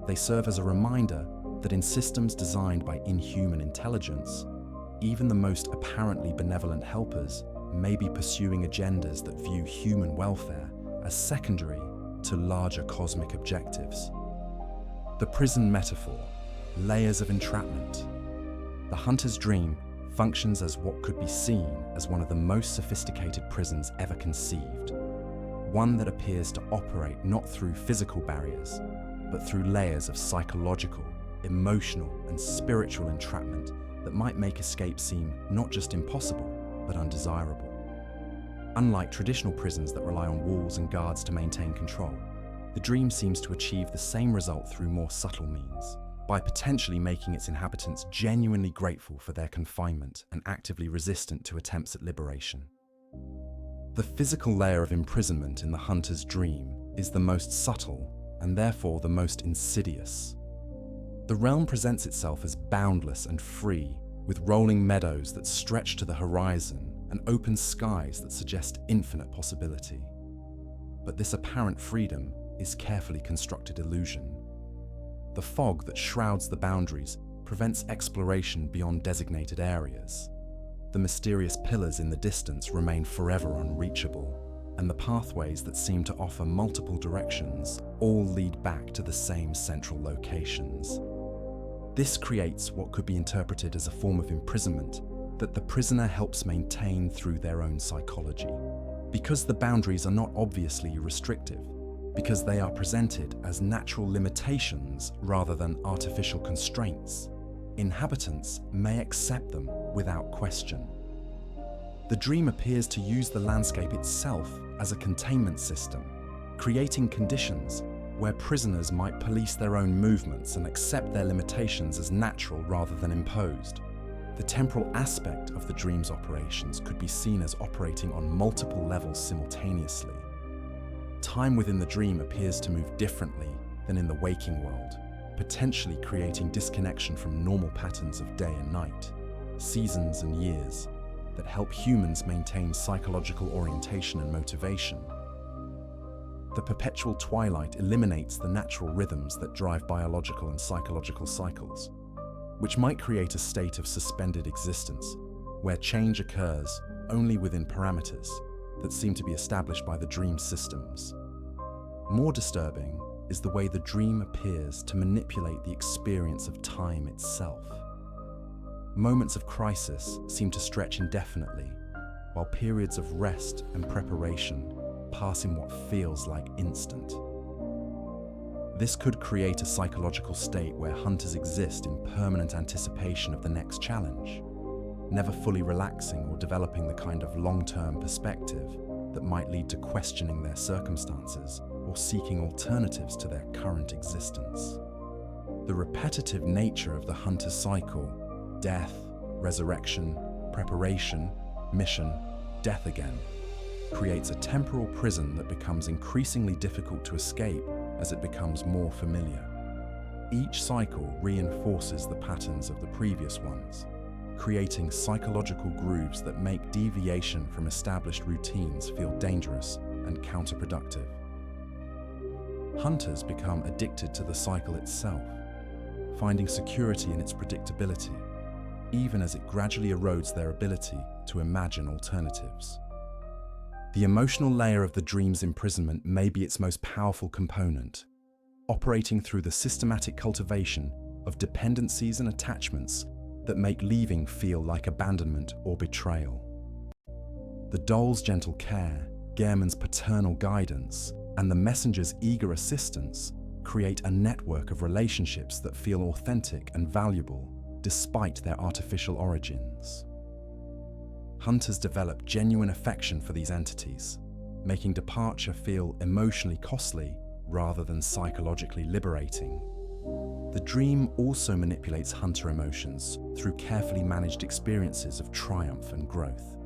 A: They serve as a reminder that in systems designed by inhuman intelligence, even the most apparently benevolent helpers may be pursuing agendas that view human welfare as secondary to larger cosmic objectives. The prison metaphor, layers of entrapment. The hunter's dream functions as what could be seen as one of the most sophisticated prisons ever conceived, one that appears to operate not through physical barriers, but through layers of psychological, emotional, and spiritual entrapment that might make escape seem not just impossible, but undesirable. Unlike traditional prisons that rely on walls and guards to maintain control, the dream seems to achieve the same result through more subtle means, by potentially making its inhabitants genuinely grateful for their confinement and actively resistant to attempts at liberation. The physical layer of imprisonment in the hunter's dream is the most subtle and therefore the most insidious. The realm presents itself as boundless and free, with rolling meadows that stretch to the horizon and open skies that suggest infinite possibility. But this apparent freedom is carefully constructed illusion. The fog that shrouds the boundaries prevents exploration beyond designated areas. The mysterious pillars in the distance remain forever unreachable, and the pathways that seem to offer multiple directions all lead back to the same central locations. This creates what could be interpreted as a form of imprisonment that the prisoner helps maintain through their own psychology. Because the boundaries are not obviously restrictive, because they are presented as natural limitations rather than artificial constraints, inhabitants may accept them without question. The dream appears to use the landscape itself as a containment system, creating conditions where prisoners might police their own movements and accept their limitations as natural rather than imposed. The temporal aspect of the dream's operations could be seen as operating on multiple levels simultaneously. Time within the dream appears to move differently than in the waking world, potentially creating disconnection from normal patterns of day and night, seasons and years that help humans maintain psychological orientation and motivation. The perpetual twilight eliminates the natural rhythms that drive biological and psychological cycles, which might create a state of suspended existence, where change occurs only within parameters that seem to be established by the dream systems. More disturbing is the way the dream appears to manipulate the experience of time itself. Moments of crisis seem to stretch indefinitely, while periods of rest and preparation pass in what feels like instant. This could create a psychological state where hunters exist in permanent anticipation of the next challenge, never fully relaxing or developing the kind of long-term perspective that might lead to questioning their circumstances or seeking alternatives to their current existence. The repetitive nature of the hunter cycle, death, resurrection, preparation, mission, death again, creates a temporal prison that becomes increasingly difficult to escape as it becomes more familiar. Each cycle reinforces the patterns of the previous ones, creating psychological grooves that make deviation from established routines feel dangerous and counterproductive. Hunters become addicted to the cycle itself, finding security in its predictability, even as it gradually erodes their ability to imagine alternatives. The emotional layer of the dream's imprisonment may be its most powerful component, operating through the systematic cultivation of dependencies and attachments that make leaving feel like abandonment or betrayal. The doll's gentle care, Gehrman's paternal guidance, and the messenger's eager assistance create a network of relationships that feel authentic and valuable despite their artificial origins. Hunters develop genuine affection for these entities, making departure feel emotionally costly rather than psychologically liberating. The dream also manipulates hunter emotions through carefully managed experiences of triumph and growth.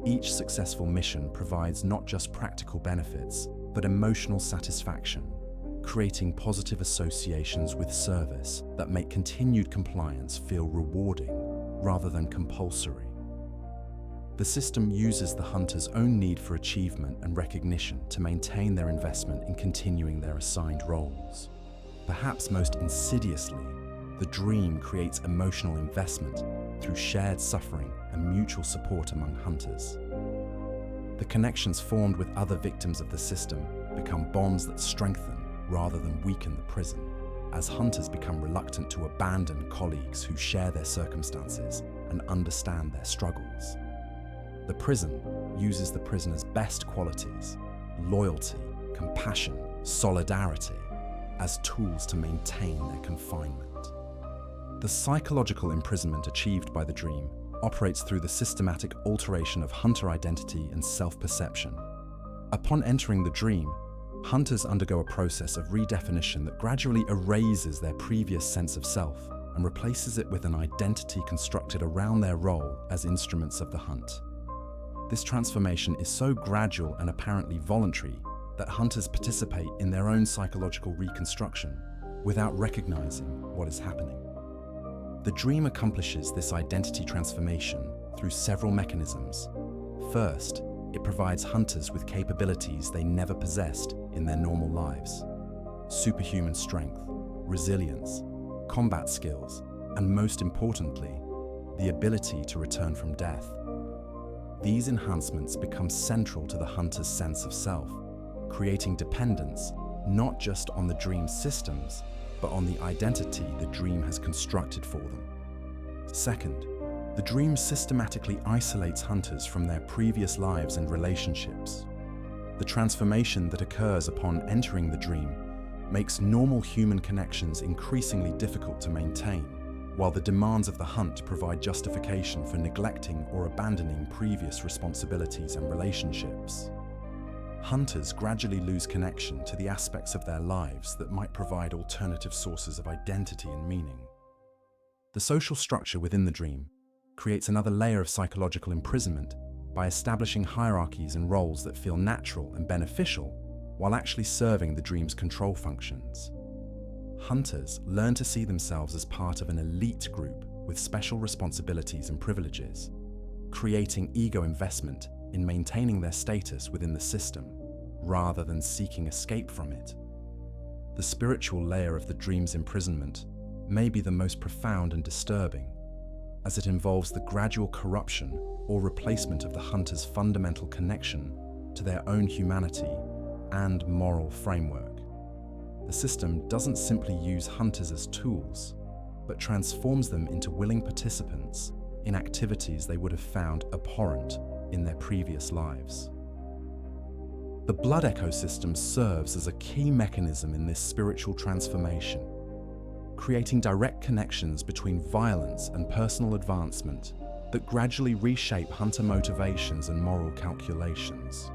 A: Each successful mission provides not just practical benefits, but emotional satisfaction, creating positive associations with service that make continued compliance feel rewarding rather than compulsory. The system uses the hunter's own need for achievement and recognition to maintain their investment in continuing their assigned roles. Perhaps most insidiously, the dream creates emotional investment through shared suffering and mutual support among hunters. The connections formed with other victims of the system become bonds that strengthen rather than weaken the prison, as hunters become reluctant to abandon colleagues who share their circumstances and understand their struggles. The prison uses the prisoner's best qualities, loyalty, compassion, solidarity, as tools to maintain their confinement. The psychological imprisonment achieved by the dream operates through the systematic alteration of hunter identity and self-perception. Upon entering the dream, hunters undergo a process of redefinition that gradually erases their previous sense of self and replaces it with an identity constructed around their role as instruments of the hunt. This transformation is so gradual and apparently voluntary that hunters participate in their own psychological reconstruction without recognizing what is happening. The dream accomplishes this identity transformation through several mechanisms. First, it provides hunters with capabilities they never possessed in their normal lives: superhuman strength, resilience, combat skills, and most importantly, the ability to return from death. These enhancements become central to the hunter's sense of self, creating dependence not just on the dream's systems, but on the identity the dream has constructed for them. Second, the dream systematically isolates hunters from their previous lives and relationships. The transformation that occurs upon entering the dream makes normal human connections increasingly difficult to maintain, while the demands of the hunt provide justification for neglecting or abandoning previous responsibilities and relationships. Hunters gradually lose connection to the aspects of their lives that might provide alternative sources of identity and meaning. The social structure within the dream creates another layer of psychological imprisonment by establishing hierarchies and roles that feel natural and beneficial while actually serving the dream's control functions. Hunters learn to see themselves as part of an elite group with special responsibilities and privileges, creating ego investment in maintaining their status within the system, rather than seeking escape from it. The spiritual layer of the dream's imprisonment may be the most profound and disturbing, as it involves the gradual corruption or replacement of the hunter's fundamental connection to their own humanity and moral framework. The system doesn't simply use hunters as tools, but transforms them into willing participants in activities they would have found abhorrent in their previous lives. The blood ecosystem serves as a key mechanism in this spiritual transformation, creating direct connections between violence and personal advancement that gradually reshape hunter motivations and moral calculations.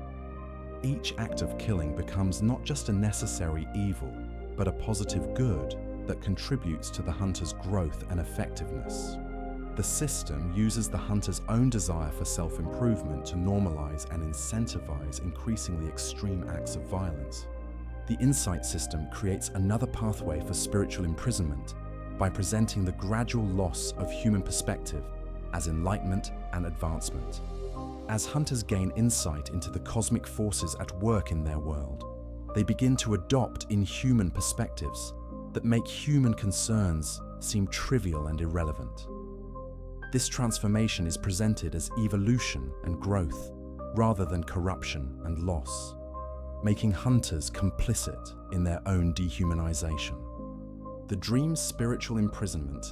A: Each act of killing becomes not just a necessary evil, but a positive good that contributes to the hunter's growth and effectiveness. The system uses the hunter's own desire for self-improvement to normalize and incentivize increasingly extreme acts of violence. The insight system creates another pathway for spiritual imprisonment by presenting the gradual loss of human perspective as enlightenment and advancement. As hunters gain insight into the cosmic forces at work in their world, they begin to adopt inhuman perspectives that make human concerns seem trivial and irrelevant. This transformation is presented as evolution and growth, rather than corruption and loss, making hunters complicit in their own dehumanization. The dream's spiritual imprisonment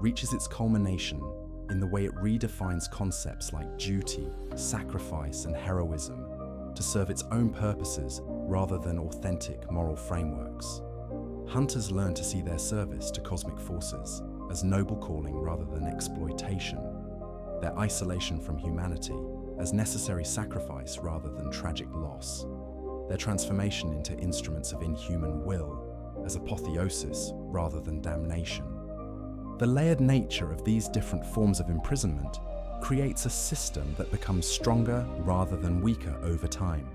A: reaches its culmination in the way it redefines concepts like duty, sacrifice, and heroism to serve its own purposes rather than authentic moral frameworks. Hunters learn to see their service to cosmic forces as noble calling rather than exploitation, their isolation from humanity as necessary sacrifice rather than tragic loss, their transformation into instruments of inhuman will as apotheosis rather than damnation. The layered nature of these different forms of imprisonment creates a system that becomes stronger rather than weaker over time.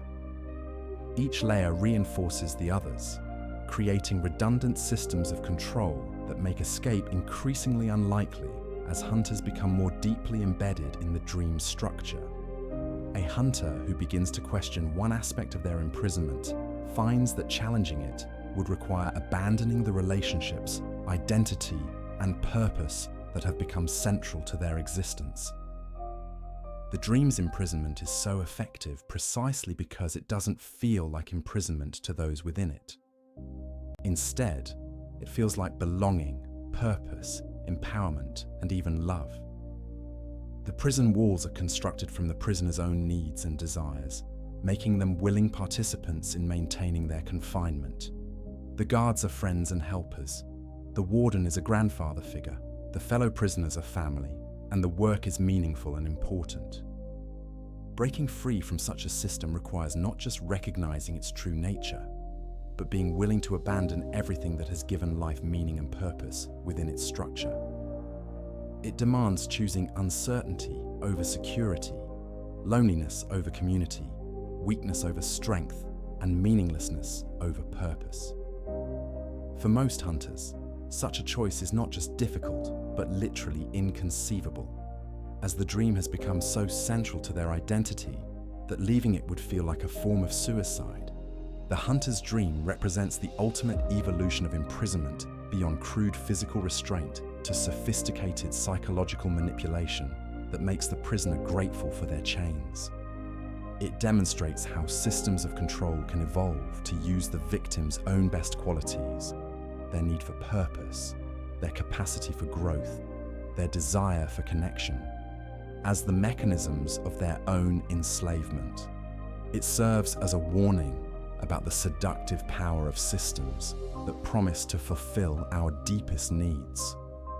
A: Each layer reinforces the others, creating redundant systems of control that make escape increasingly unlikely as hunters become more deeply embedded in the dream's structure. A hunter who begins to question one aspect of their imprisonment finds that challenging it would require abandoning the relationships, identity, and purpose that have become central to their existence. The dream's imprisonment is so effective precisely because it doesn't feel like imprisonment to those within it. Instead, it feels like belonging, purpose, empowerment, and even love. The prison walls are constructed from the prisoner's own needs and desires, making them willing participants in maintaining their confinement. The guards are friends and helpers. The warden is a grandfather figure, the fellow prisoners are family, and the work is meaningful and important. Breaking free from such a system requires not just recognizing its true nature, but being willing to abandon everything that has given life meaning and purpose within its structure. It demands choosing uncertainty over security, loneliness over community, weakness over strength, and meaninglessness over purpose. For most hunters, such a choice is not just difficult, but literally inconceivable, as the dream has become so central to their identity that leaving it would feel like a form of suicide. The hunter's dream represents the ultimate evolution of imprisonment beyond crude physical restraint to sophisticated psychological manipulation that makes the prisoner grateful for their chains. It demonstrates how systems of control can evolve to use the victim's own best qualities, their need for purpose, their capacity for growth, their desire for connection, as the mechanisms of their own enslavement. It serves as a warning about the seductive power of systems that promise to fulfill our deepest needs,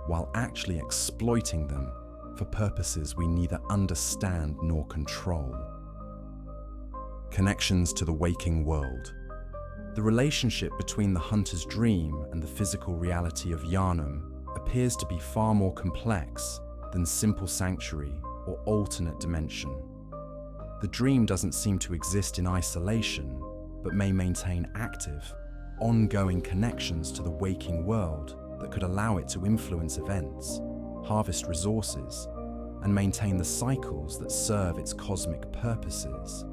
A: while actually exploiting them for purposes we neither understand nor control. Connections to the waking world. The relationship between the hunter's dream and the physical reality of Gehrman appears to be far more complex than simple sanctuary or alternate dimension. The dream doesn't seem to exist in isolation, but may maintain active, ongoing connections to the waking world that could allow it to influence events, harvest resources, and maintain the cycles that serve its cosmic purposes.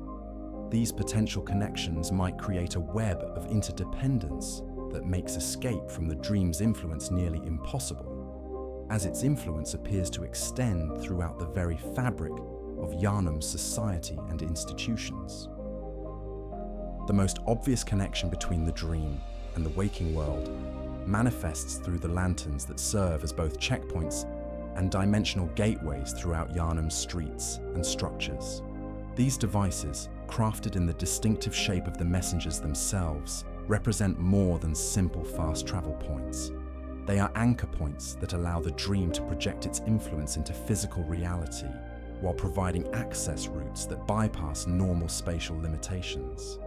A: These potential connections might create a web of interdependence that makes escape from the dream's influence nearly impossible, as its influence appears to extend throughout the very fabric of Gehrman's society and institutions. The most obvious connection between the dream and the waking world manifests through the lanterns that serve as both checkpoints and dimensional gateways throughout Gehrman's streets and structures. These devices, crafted in the distinctive shape of the messengers themselves, represent more than simple fast travel points. They are anchor points that allow the dream to project its influence into physical reality, while providing access routes that bypass normal spatial limitations.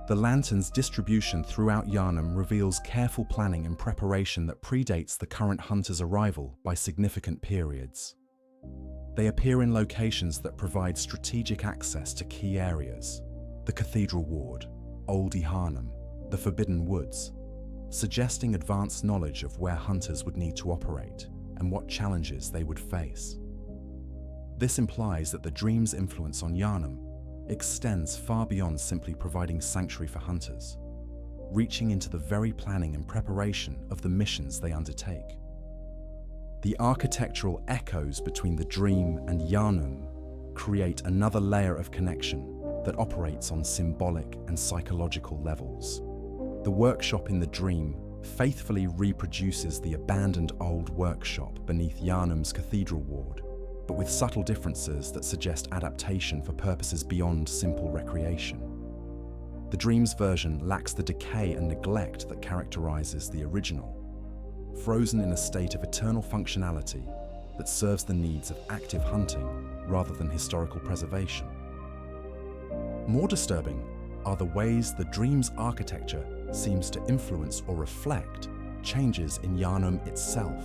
A: The lantern's distribution throughout Gehrman reveals careful planning and preparation that predates the current hunter's arrival by significant periods. They appear in locations that provide strategic access to key areas: the Cathedral Ward, Old Gehrman, the Forbidden Woods, suggesting advanced knowledge of where hunters would need to operate and what challenges they would face. This implies that the dream's influence on Yharnam extends far beyond simply providing sanctuary for hunters, reaching into the very planning and preparation of the missions they undertake. The architectural echoes between the dream and Yharnam create another layer of connection that operates on symbolic and psychological levels. The workshop in the dream faithfully reproduces the abandoned old workshop beneath Yharnam's cathedral ward, but with subtle differences that suggest adaptation for purposes beyond simple recreation. The dream's version lacks the decay and neglect that characterizes the original, frozen in a state of eternal functionality that serves the needs of active hunting rather than historical preservation. More disturbing are the ways the dream's architecture seems to influence or reflect changes in Yharnam itself.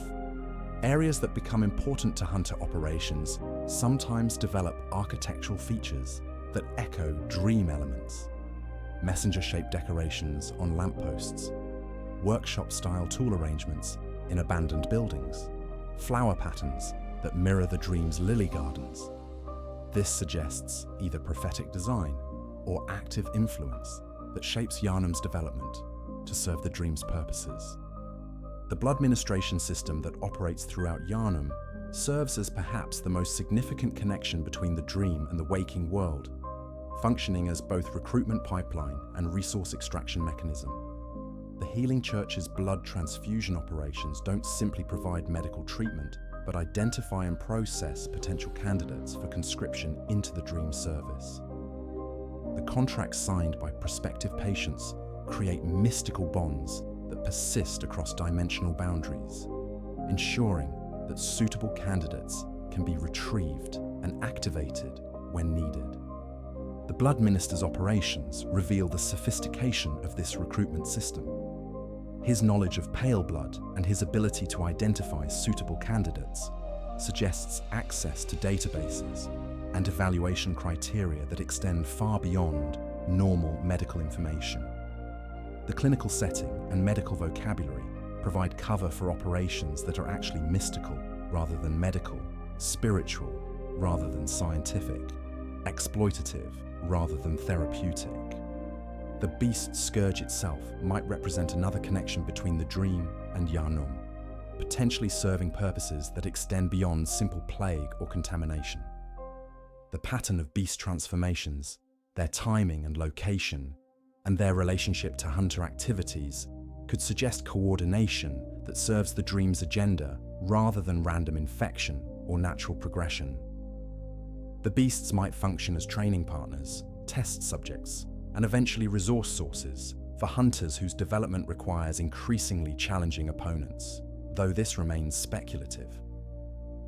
A: Areas that become important to hunter operations sometimes develop architectural features that echo dream elements. Messenger-shaped decorations on lampposts, workshop-style tool arrangements in abandoned buildings, flower patterns that mirror the dream's lily gardens. This suggests either prophetic design or active influence that shapes Yharnam's development to serve the dream's purposes. The blood ministration system that operates throughout Yharnam serves as perhaps the most significant connection between the dream and the waking world, functioning as both recruitment pipeline and resource extraction mechanism. The Healing Church's blood transfusion operations don't simply provide medical treatment, but identify and process potential candidates for conscription into the dream service. The contracts signed by prospective patients create mystical bonds that persist across dimensional boundaries, ensuring that suitable candidates can be retrieved and activated when needed. The Blood Minister's operations reveal the sophistication of this recruitment system. His knowledge of pale blood and his ability to identify suitable candidates suggests access to databases and evaluation criteria that extend far beyond normal medical information. The clinical setting and medical vocabulary provide cover for operations that are actually mystical rather than medical, spiritual rather than scientific, exploitative rather than therapeutic. The beast scourge itself might represent another connection between the dream and Yharnam, potentially serving purposes that extend beyond simple plague or contamination. The pattern of beast transformations, their timing and location, and their relationship to hunter activities could suggest coordination that serves the dream's agenda rather than random infection or natural progression. The beasts might function as training partners, test subjects, and eventually resource sources for hunters whose development requires increasingly challenging opponents, though this remains speculative.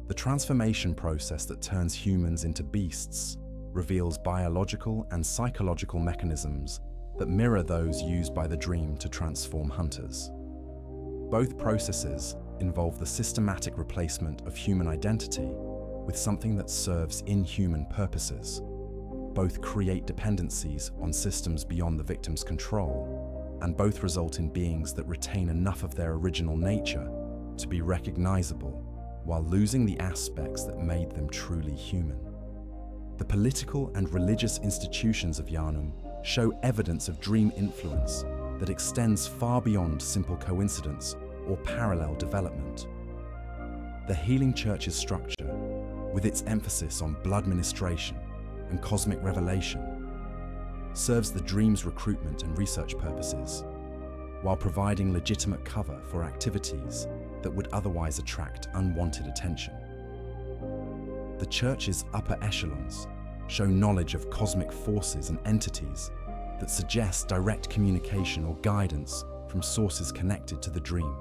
A: The transformation process that turns humans into beasts reveals biological and psychological mechanisms that mirror those used by the dream to transform hunters. Both processes involve the systematic replacement of human identity with something that serves inhuman purposes. Both create dependencies on systems beyond the victim's control, and both result in beings that retain enough of their original nature to be recognizable while losing the aspects that made them truly human. The political and religious institutions of Yharnam show evidence of dream influence that extends far beyond simple coincidence or parallel development. The Healing Church's structure, with its emphasis on blood ministration and cosmic revelation, serves the dream's recruitment and research purposes, while providing legitimate cover for activities that would otherwise attract unwanted attention. The Church's upper echelons show knowledge of cosmic forces and entities that suggest direct communication or guidance from sources connected to the dream.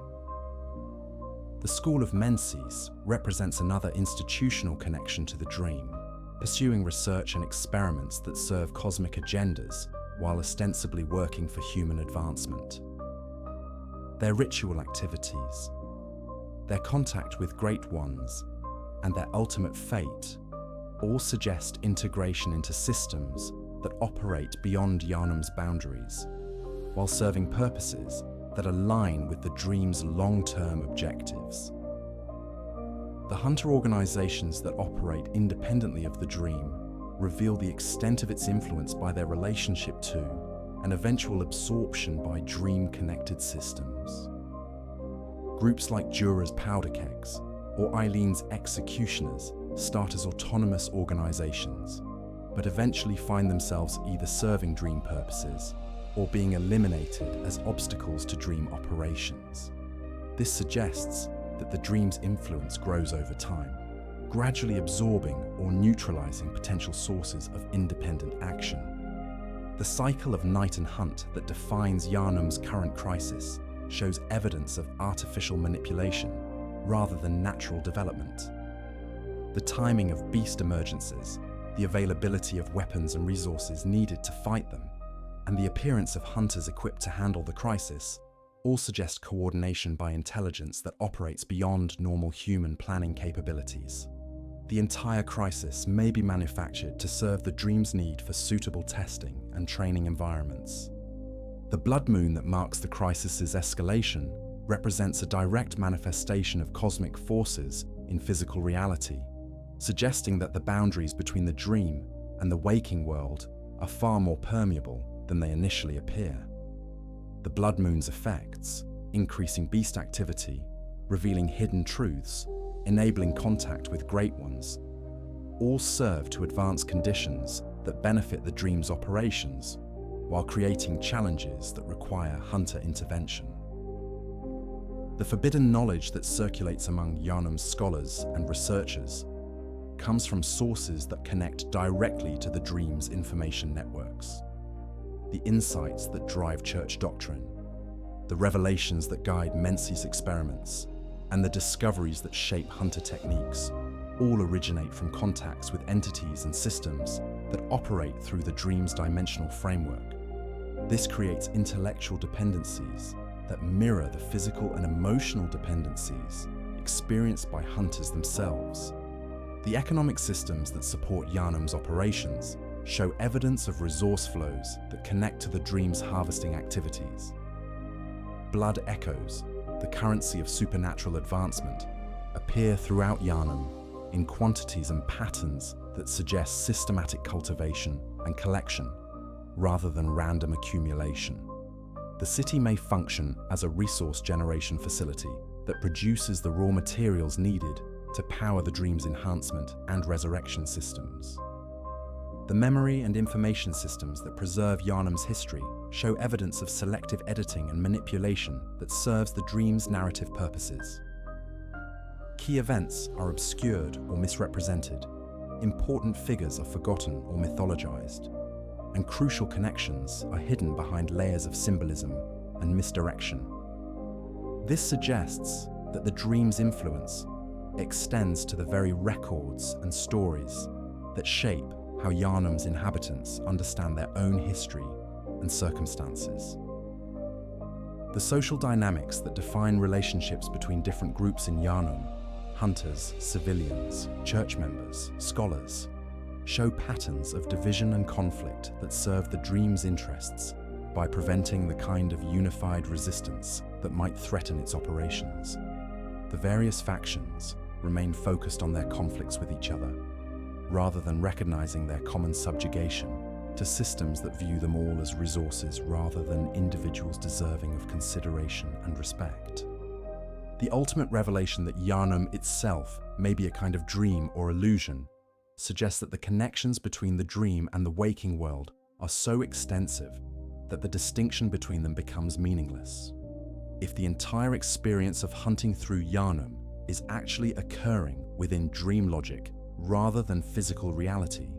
A: The School of Menses represents another institutional connection to the dream, pursuing research and experiments that serve cosmic agendas while ostensibly working for human advancement. Their ritual activities, their contact with great ones, and their ultimate fate all suggest integration into systems that operate beyond Yharnam's boundaries. while serving purposes that align with the dream's long-term objectives. The hunter organizations that operate independently of the dream reveal the extent of its influence by their relationship to and eventual absorption by dream-connected systems. Groups like Jura's Powder Kegs or Eileen's Executioners start as autonomous organizations, but eventually find themselves either serving dream purposes or being eliminated as obstacles to dream operations. This suggests that the dream's influence grows over time, gradually absorbing or neutralizing potential sources of independent action. The cycle of night and hunt that defines Gehrman's current crisis shows evidence of artificial manipulation rather than natural development. The timing of beast emergences, the availability of weapons and resources needed to fight them, and the appearance of hunters equipped to handle the crisis all suggest coordination by intelligence that operates beyond normal human planning capabilities. The entire crisis may be manufactured to serve the dream's need for suitable testing and training environments. The blood moon that marks the crisis's escalation represents a direct manifestation of cosmic forces in physical reality, suggesting that the boundaries between the dream and the waking world are far more permeable than they initially appear. The blood moon's effects, increasing beast activity, revealing hidden truths, enabling contact with great ones, all serve to advance conditions that benefit the dream's operations, while creating challenges that require hunter intervention. The forbidden knowledge that circulates among Gehrman's scholars and researchers comes from sources that connect directly to the dream's information networks. The insights that drive church doctrine, the revelations that guide Menzies experiments, and the discoveries that shape hunter techniques all originate from contacts with entities and systems that operate through the dream's dimensional framework. This creates intellectual dependencies that mirror the physical and emotional dependencies experienced by hunters themselves. The economic systems that support Gehrman's operations show evidence of resource flows that connect to the dream's harvesting activities. Blood echoes, the currency of supernatural advancement, appear throughout Gehrman in quantities and patterns that suggest systematic cultivation and collection rather than random accumulation. The city may function as a resource generation facility that produces the raw materials needed to power the dream's enhancement and resurrection systems. The memory and information systems that preserve Gehrman's history show evidence of selective editing and manipulation that serves the dream's narrative purposes. Key events are obscured or misrepresented, important figures are forgotten or mythologized, and crucial connections are hidden behind layers of symbolism and misdirection. This suggests that the dream's influence extends to the very records and stories that shape how Gehrman's inhabitants understand their own history and circumstances. The social dynamics that define relationships between different groups in Gehrman, hunters, civilians, church members, scholars, show patterns of division and conflict that serve the dream's interests by preventing the kind of unified resistance that might threaten its operations. The various factions remain focused on their conflicts with each other, rather than recognizing their common subjugation to systems that view them all as resources rather than individuals deserving of consideration and respect. The ultimate revelation that Gehrman itself may be a kind of dream or illusion suggests that the connections between the dream and the waking world are so extensive that the distinction between them becomes meaningless. If the entire experience of hunting through Gehrman is actually occurring within dream logic rather than physical reality,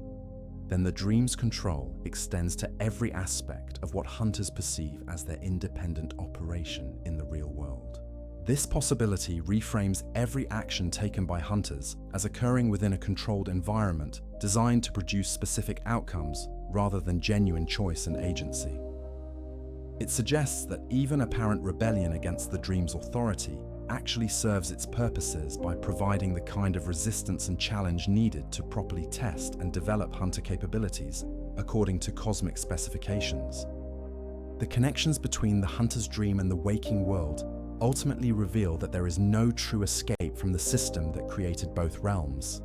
A: then the dream's control extends to every aspect of what hunters perceive as their independent operation in the real world. This possibility reframes every action taken by hunters as occurring within a controlled environment designed to produce specific outcomes rather than genuine choice and agency. It suggests that even apparent rebellion against the dream's authority actually serves its purposes by providing the kind of resistance and challenge needed to properly test and develop hunter capabilities according to cosmic specifications. The connections between the hunter's dream and the waking world ultimately reveal that there is no true escape from the system that created both realms.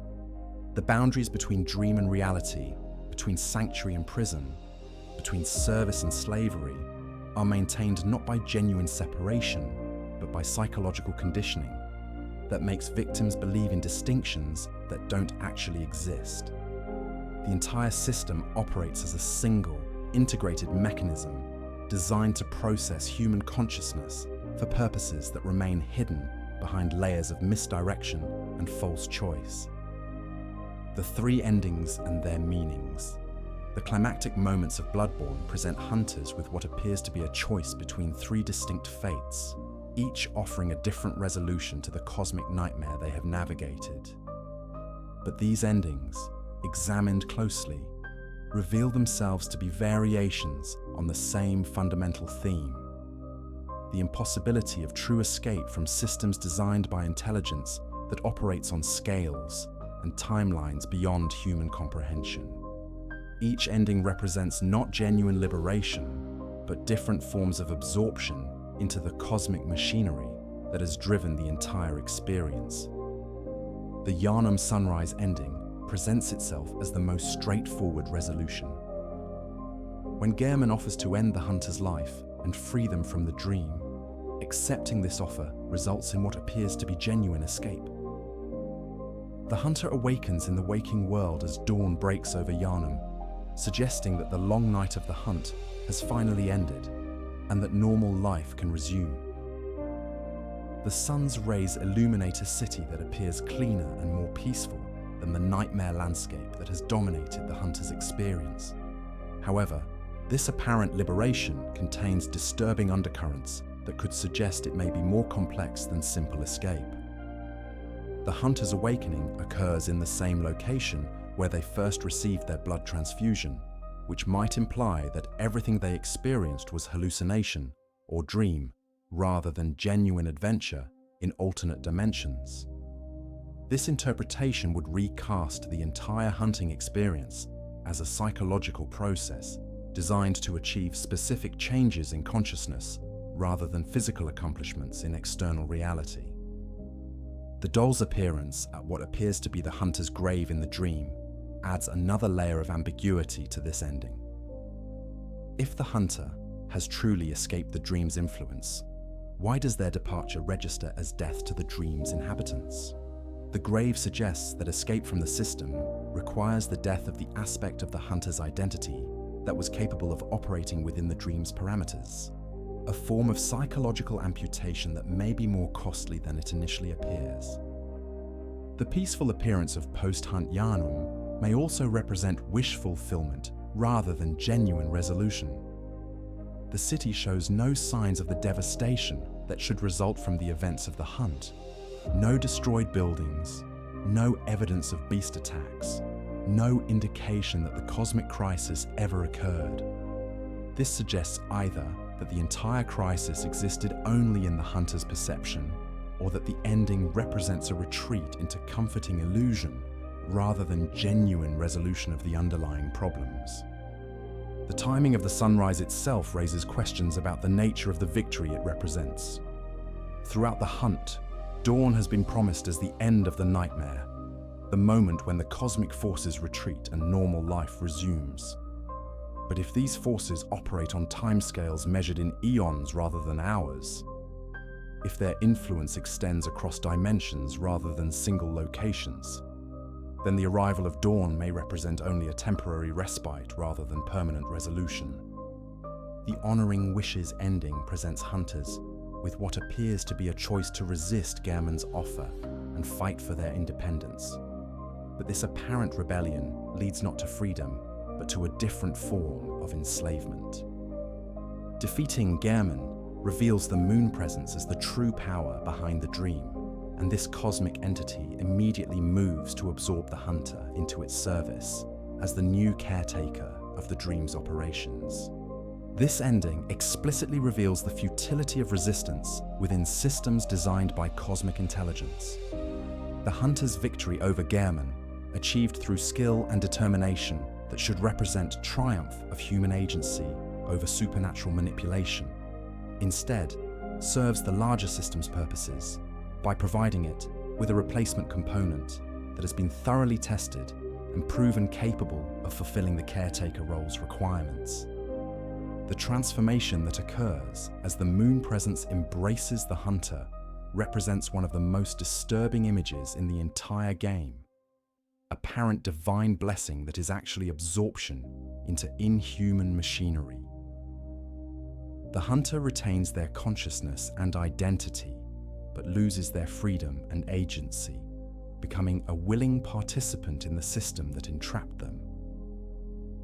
A: The boundaries between dream and reality, between sanctuary and prison, between service and slavery, are maintained not by genuine separation, but by psychological conditioning that makes victims believe in distinctions that don't actually exist. The entire system operates as a single, integrated mechanism designed to process human consciousness for purposes that remain hidden behind layers of misdirection and false choice. The three endings and their meanings. The climactic moments of Bloodborne present hunters with what appears to be a choice between three distinct fates, each offering a different resolution to the cosmic nightmare they have navigated. But these endings, examined closely, reveal themselves to be variations on the same fundamental theme: the impossibility of true escape from systems designed by intelligence that operates on scales and timelines beyond human comprehension. Each ending represents not genuine liberation, but different forms of absorption into the cosmic machinery that has driven the entire experience. The Gehrman sunrise ending presents itself as the most straightforward resolution. When Gehrman offers to end the hunter's life and free them from the dream, accepting this offer results in what appears to be genuine escape. The hunter awakens in the waking world as dawn breaks over Gehrman, suggesting that the long night of the hunt has finally ended and that normal life can resume. The sun's rays illuminate a city that appears cleaner and more peaceful than the nightmare landscape that has dominated the hunter's experience. However, this apparent liberation contains disturbing undercurrents that could suggest it may be more complex than simple escape. The hunter's awakening occurs in the same location where they first received their blood transfusion, which might imply that everything they experienced was hallucination or dream, rather than genuine adventure in alternate dimensions. This interpretation would recast the entire hunting experience as a psychological process designed to achieve specific changes in consciousness rather than physical accomplishments in external reality. The doll's appearance at what appears to be the hunter's grave in the dream adds another layer of ambiguity to this ending. If the hunter has truly escaped the dream's influence, why does their departure register as death to the dream's inhabitants? The grave suggests that escape from the system requires the death of the aspect of the hunter's identity that was capable of operating within the dream's parameters, a form of psychological amputation that may be more costly than it initially appears. The peaceful appearance of post-hunt Gehrman may also represent wish fulfillment rather than genuine resolution. The city shows no signs of the devastation that should result from the events of the hunt. No destroyed buildings, no evidence of beast attacks, no indication that the cosmic crisis ever occurred. This suggests either that the entire crisis existed only in the hunter's perception, or that the ending represents a retreat into comforting illusion rather than genuine resolution of the underlying problems. The timing of the sunrise itself raises questions about the nature of the victory it represents. Throughout the hunt, dawn has been promised as the end of the nightmare, the moment when the cosmic forces retreat and normal life resumes. But if these forces operate on timescales measured in eons rather than hours, if their influence extends across dimensions rather than single locations, then the arrival of dawn may represent only a temporary respite rather than permanent resolution. The honoring wishes ending presents hunters with what appears to be a choice to resist Gehrman's offer and fight for their independence. But this apparent rebellion leads not to freedom, but to a different form of enslavement. Defeating Gehrman reveals the moon presence as the true power behind the dream, and this cosmic entity immediately moves to absorb the hunter into its service as the new caretaker of the dream's operations. This ending explicitly reveals the futility of resistance within systems designed by cosmic intelligence. The hunter's victory over Gehrman, achieved through skill and determination that should represent triumph of human agency, over supernatural manipulation. Instead, serves the larger system's purposes by providing it with a replacement component that has been thoroughly tested and proven capable of fulfilling the caretaker role's requirements. The transformation that occurs as the moon presence embraces the hunter represents one of the most disturbing images in the entire game. Apparent divine blessing that is actually absorption into inhuman machinery. The hunter retains their consciousness and identity, but loses their freedom and agency, becoming a willing participant in the system that entrapped them.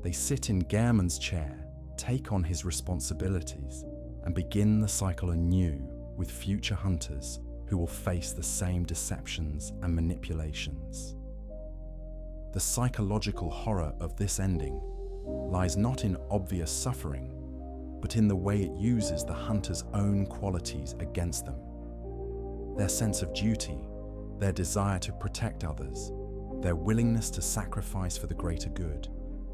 A: They sit in Gehrman's chair, take on his responsibilities, and begin the cycle anew with future hunters who will face the same deceptions and manipulations. The psychological horror of this ending lies not in obvious suffering, but in the way it uses the hunter's own qualities against them. Their sense of duty, their desire to protect others, their willingness to sacrifice for the greater good,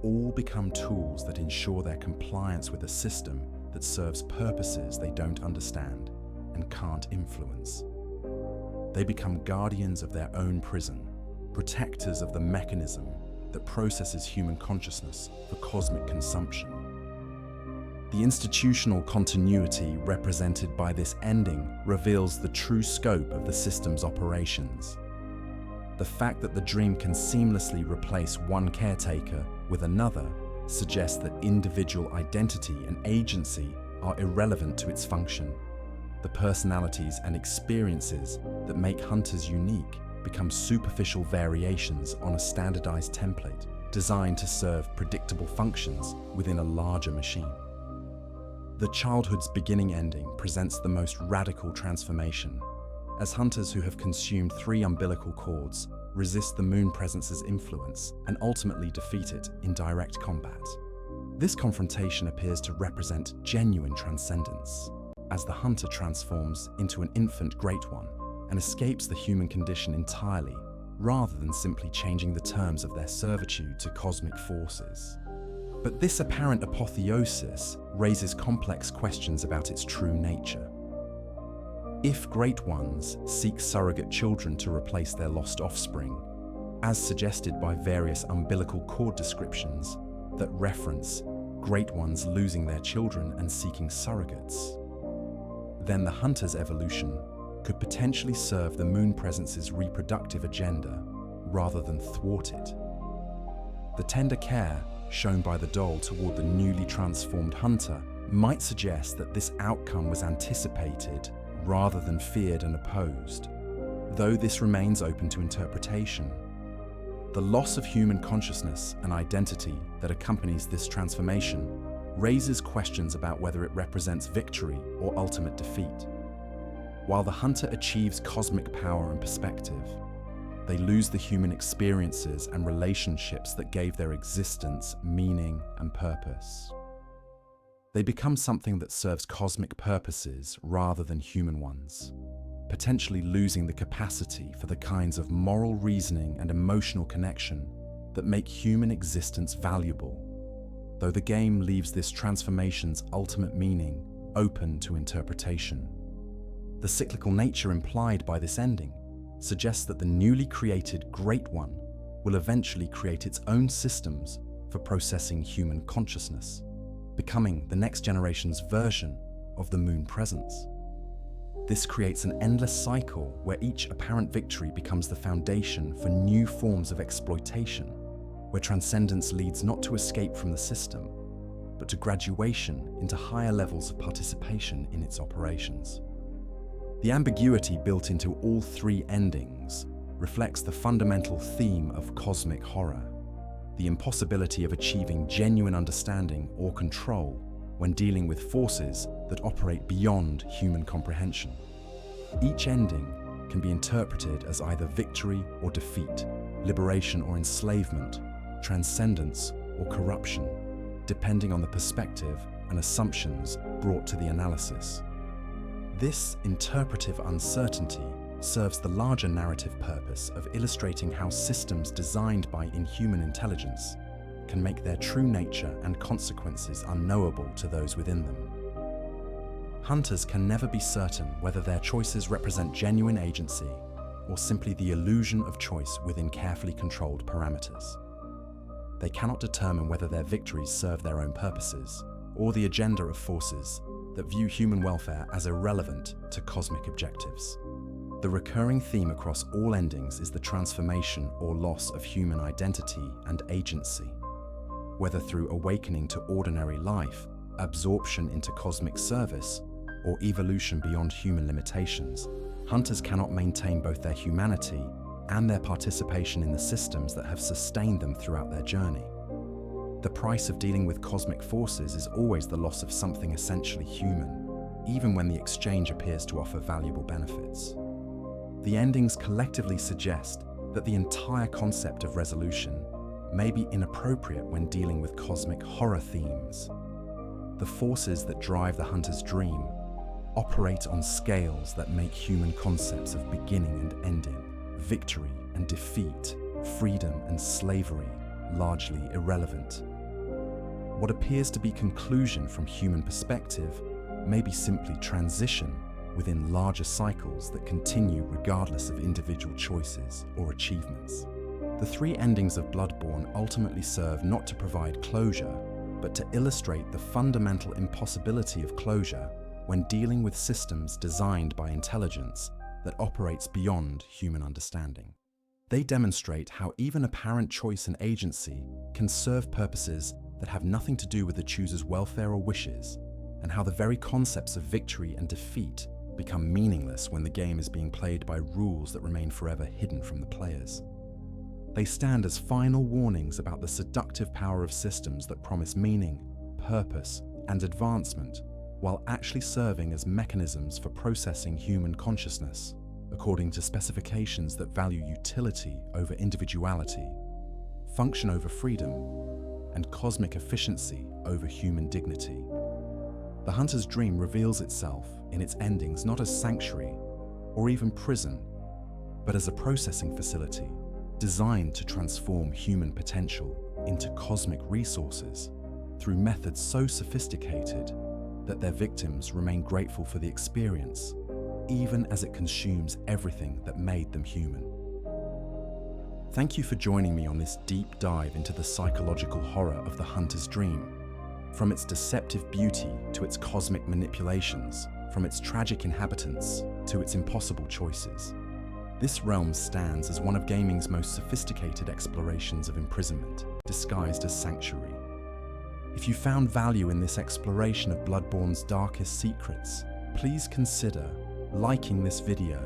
A: all become tools that ensure their compliance with a system that serves purposes they don't understand and can't influence. They become guardians of their own prison, protectors of the mechanism that processes human consciousness for cosmic consumption. The institutional continuity represented by this ending reveals the true scope of the system's operations. The fact that the dream can seamlessly replace one caretaker with another suggests that individual identity and agency are irrelevant to its function. The personalities and experiences that make hunters unique become superficial variations on a standardized template designed to serve predictable functions within a larger machine. The childhood's beginning ending presents the most radical transformation, as hunters who have consumed 3 umbilical cords resist the moon presence's influence and ultimately defeat it in direct combat. This confrontation appears to represent genuine transcendence, as the hunter transforms into an infant Great One and escapes the human condition entirely, rather than simply changing the terms of their servitude to cosmic forces. But this apparent apotheosis raises complex questions about its true nature. If Great Ones seek surrogate children to replace their lost offspring, as suggested by various umbilical cord descriptions that reference Great Ones losing their children and seeking surrogates, then the hunter's evolution could potentially serve the moon presence's reproductive agenda rather than thwart it. The tender care shown by the doll toward the newly transformed hunter might suggest that this outcome was anticipated rather than feared and opposed, though this remains open to interpretation. The loss of human consciousness and identity that accompanies this transformation raises questions about whether it represents victory or ultimate defeat. While the hunter achieves cosmic power and perspective, they lose the human experiences and relationships that gave their existence meaning and purpose. They become something that serves cosmic purposes rather than human ones, potentially losing the capacity for the kinds of moral reasoning and emotional connection that make human existence valuable, though the game leaves this transformation's ultimate meaning open to interpretation. The cyclical nature implied by this ending suggests that the newly created Great One will eventually create its own systems for processing human consciousness, becoming the next generation's version of the moon presence. This creates an endless cycle where each apparent victory becomes the foundation for new forms of exploitation, where transcendence leads not to escape from the system, but to graduation into higher levels of participation in its operations. The ambiguity built into all 3 endings reflects the fundamental theme of cosmic horror, the impossibility of achieving genuine understanding or control when dealing with forces that operate beyond human comprehension. Each ending can be interpreted as either victory or defeat, liberation or enslavement, transcendence or corruption, depending on the perspective and assumptions brought to the analysis. This interpretive uncertainty serves the larger narrative purpose of illustrating how systems designed by inhuman intelligence can make their true nature and consequences unknowable to those within them. Hunters can never be certain whether their choices represent genuine agency or simply the illusion of choice within carefully controlled parameters. They cannot determine whether their victories serve their own purposes or the agenda of forces that view human welfare as irrelevant to cosmic objectives. The recurring theme across all endings is the transformation or loss of human identity and agency. Whether through awakening to ordinary life, absorption into cosmic service, or evolution beyond human limitations, hunters cannot maintain both their humanity and their participation in the systems that have sustained them throughout their journey. The price of dealing with cosmic forces is always the loss of something essentially human, even when the exchange appears to offer valuable benefits. The endings collectively suggest that the entire concept of resolution may be inappropriate when dealing with cosmic horror themes. The forces that drive the hunter's dream operate on scales that make human concepts of beginning and ending, victory and defeat, freedom and slavery largely irrelevant. What appears to be conclusion from human perspective may be simply transition within larger cycles that continue regardless of individual choices or achievements. The three endings of Bloodborne ultimately serve not to provide closure, but to illustrate the fundamental impossibility of closure when dealing with systems designed by intelligence that operates beyond human understanding. They demonstrate how even apparent choice and agency can serve purposes that have nothing to do with the chooser's welfare or wishes, and how the very concepts of victory and defeat become meaningless when the game is being played by rules that remain forever hidden from the players. They stand as final warnings about the seductive power of systems that promise meaning, purpose, and advancement, while actually serving as mechanisms for processing human consciousness, according to specifications that value utility over individuality, function over freedom, and cosmic efficiency over human dignity. The hunter's dream reveals itself in its endings not as sanctuary or even prison, but as a processing facility designed to transform human potential into cosmic resources through methods so sophisticated that their victims remain grateful for the experience, even as it consumes everything that made them human. Thank you for joining me on this deep dive into the psychological horror of the hunter's dream. From its deceptive beauty to its cosmic manipulations, from its tragic inhabitants to its impossible choices, this realm stands as one of gaming's most sophisticated explorations of imprisonment, disguised as sanctuary. If you found value in this exploration of Bloodborne's darkest secrets, please consider liking this video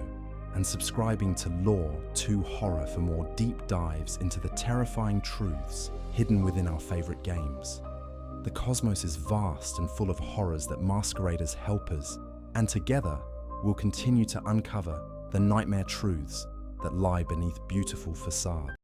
A: and subscribing to Lore to Horror for more deep dives into the terrifying truths hidden within our favorite games. The cosmos is vast and full of horrors that masquerade as helpers, and together we'll continue to uncover the nightmare truths that lie beneath beautiful facades.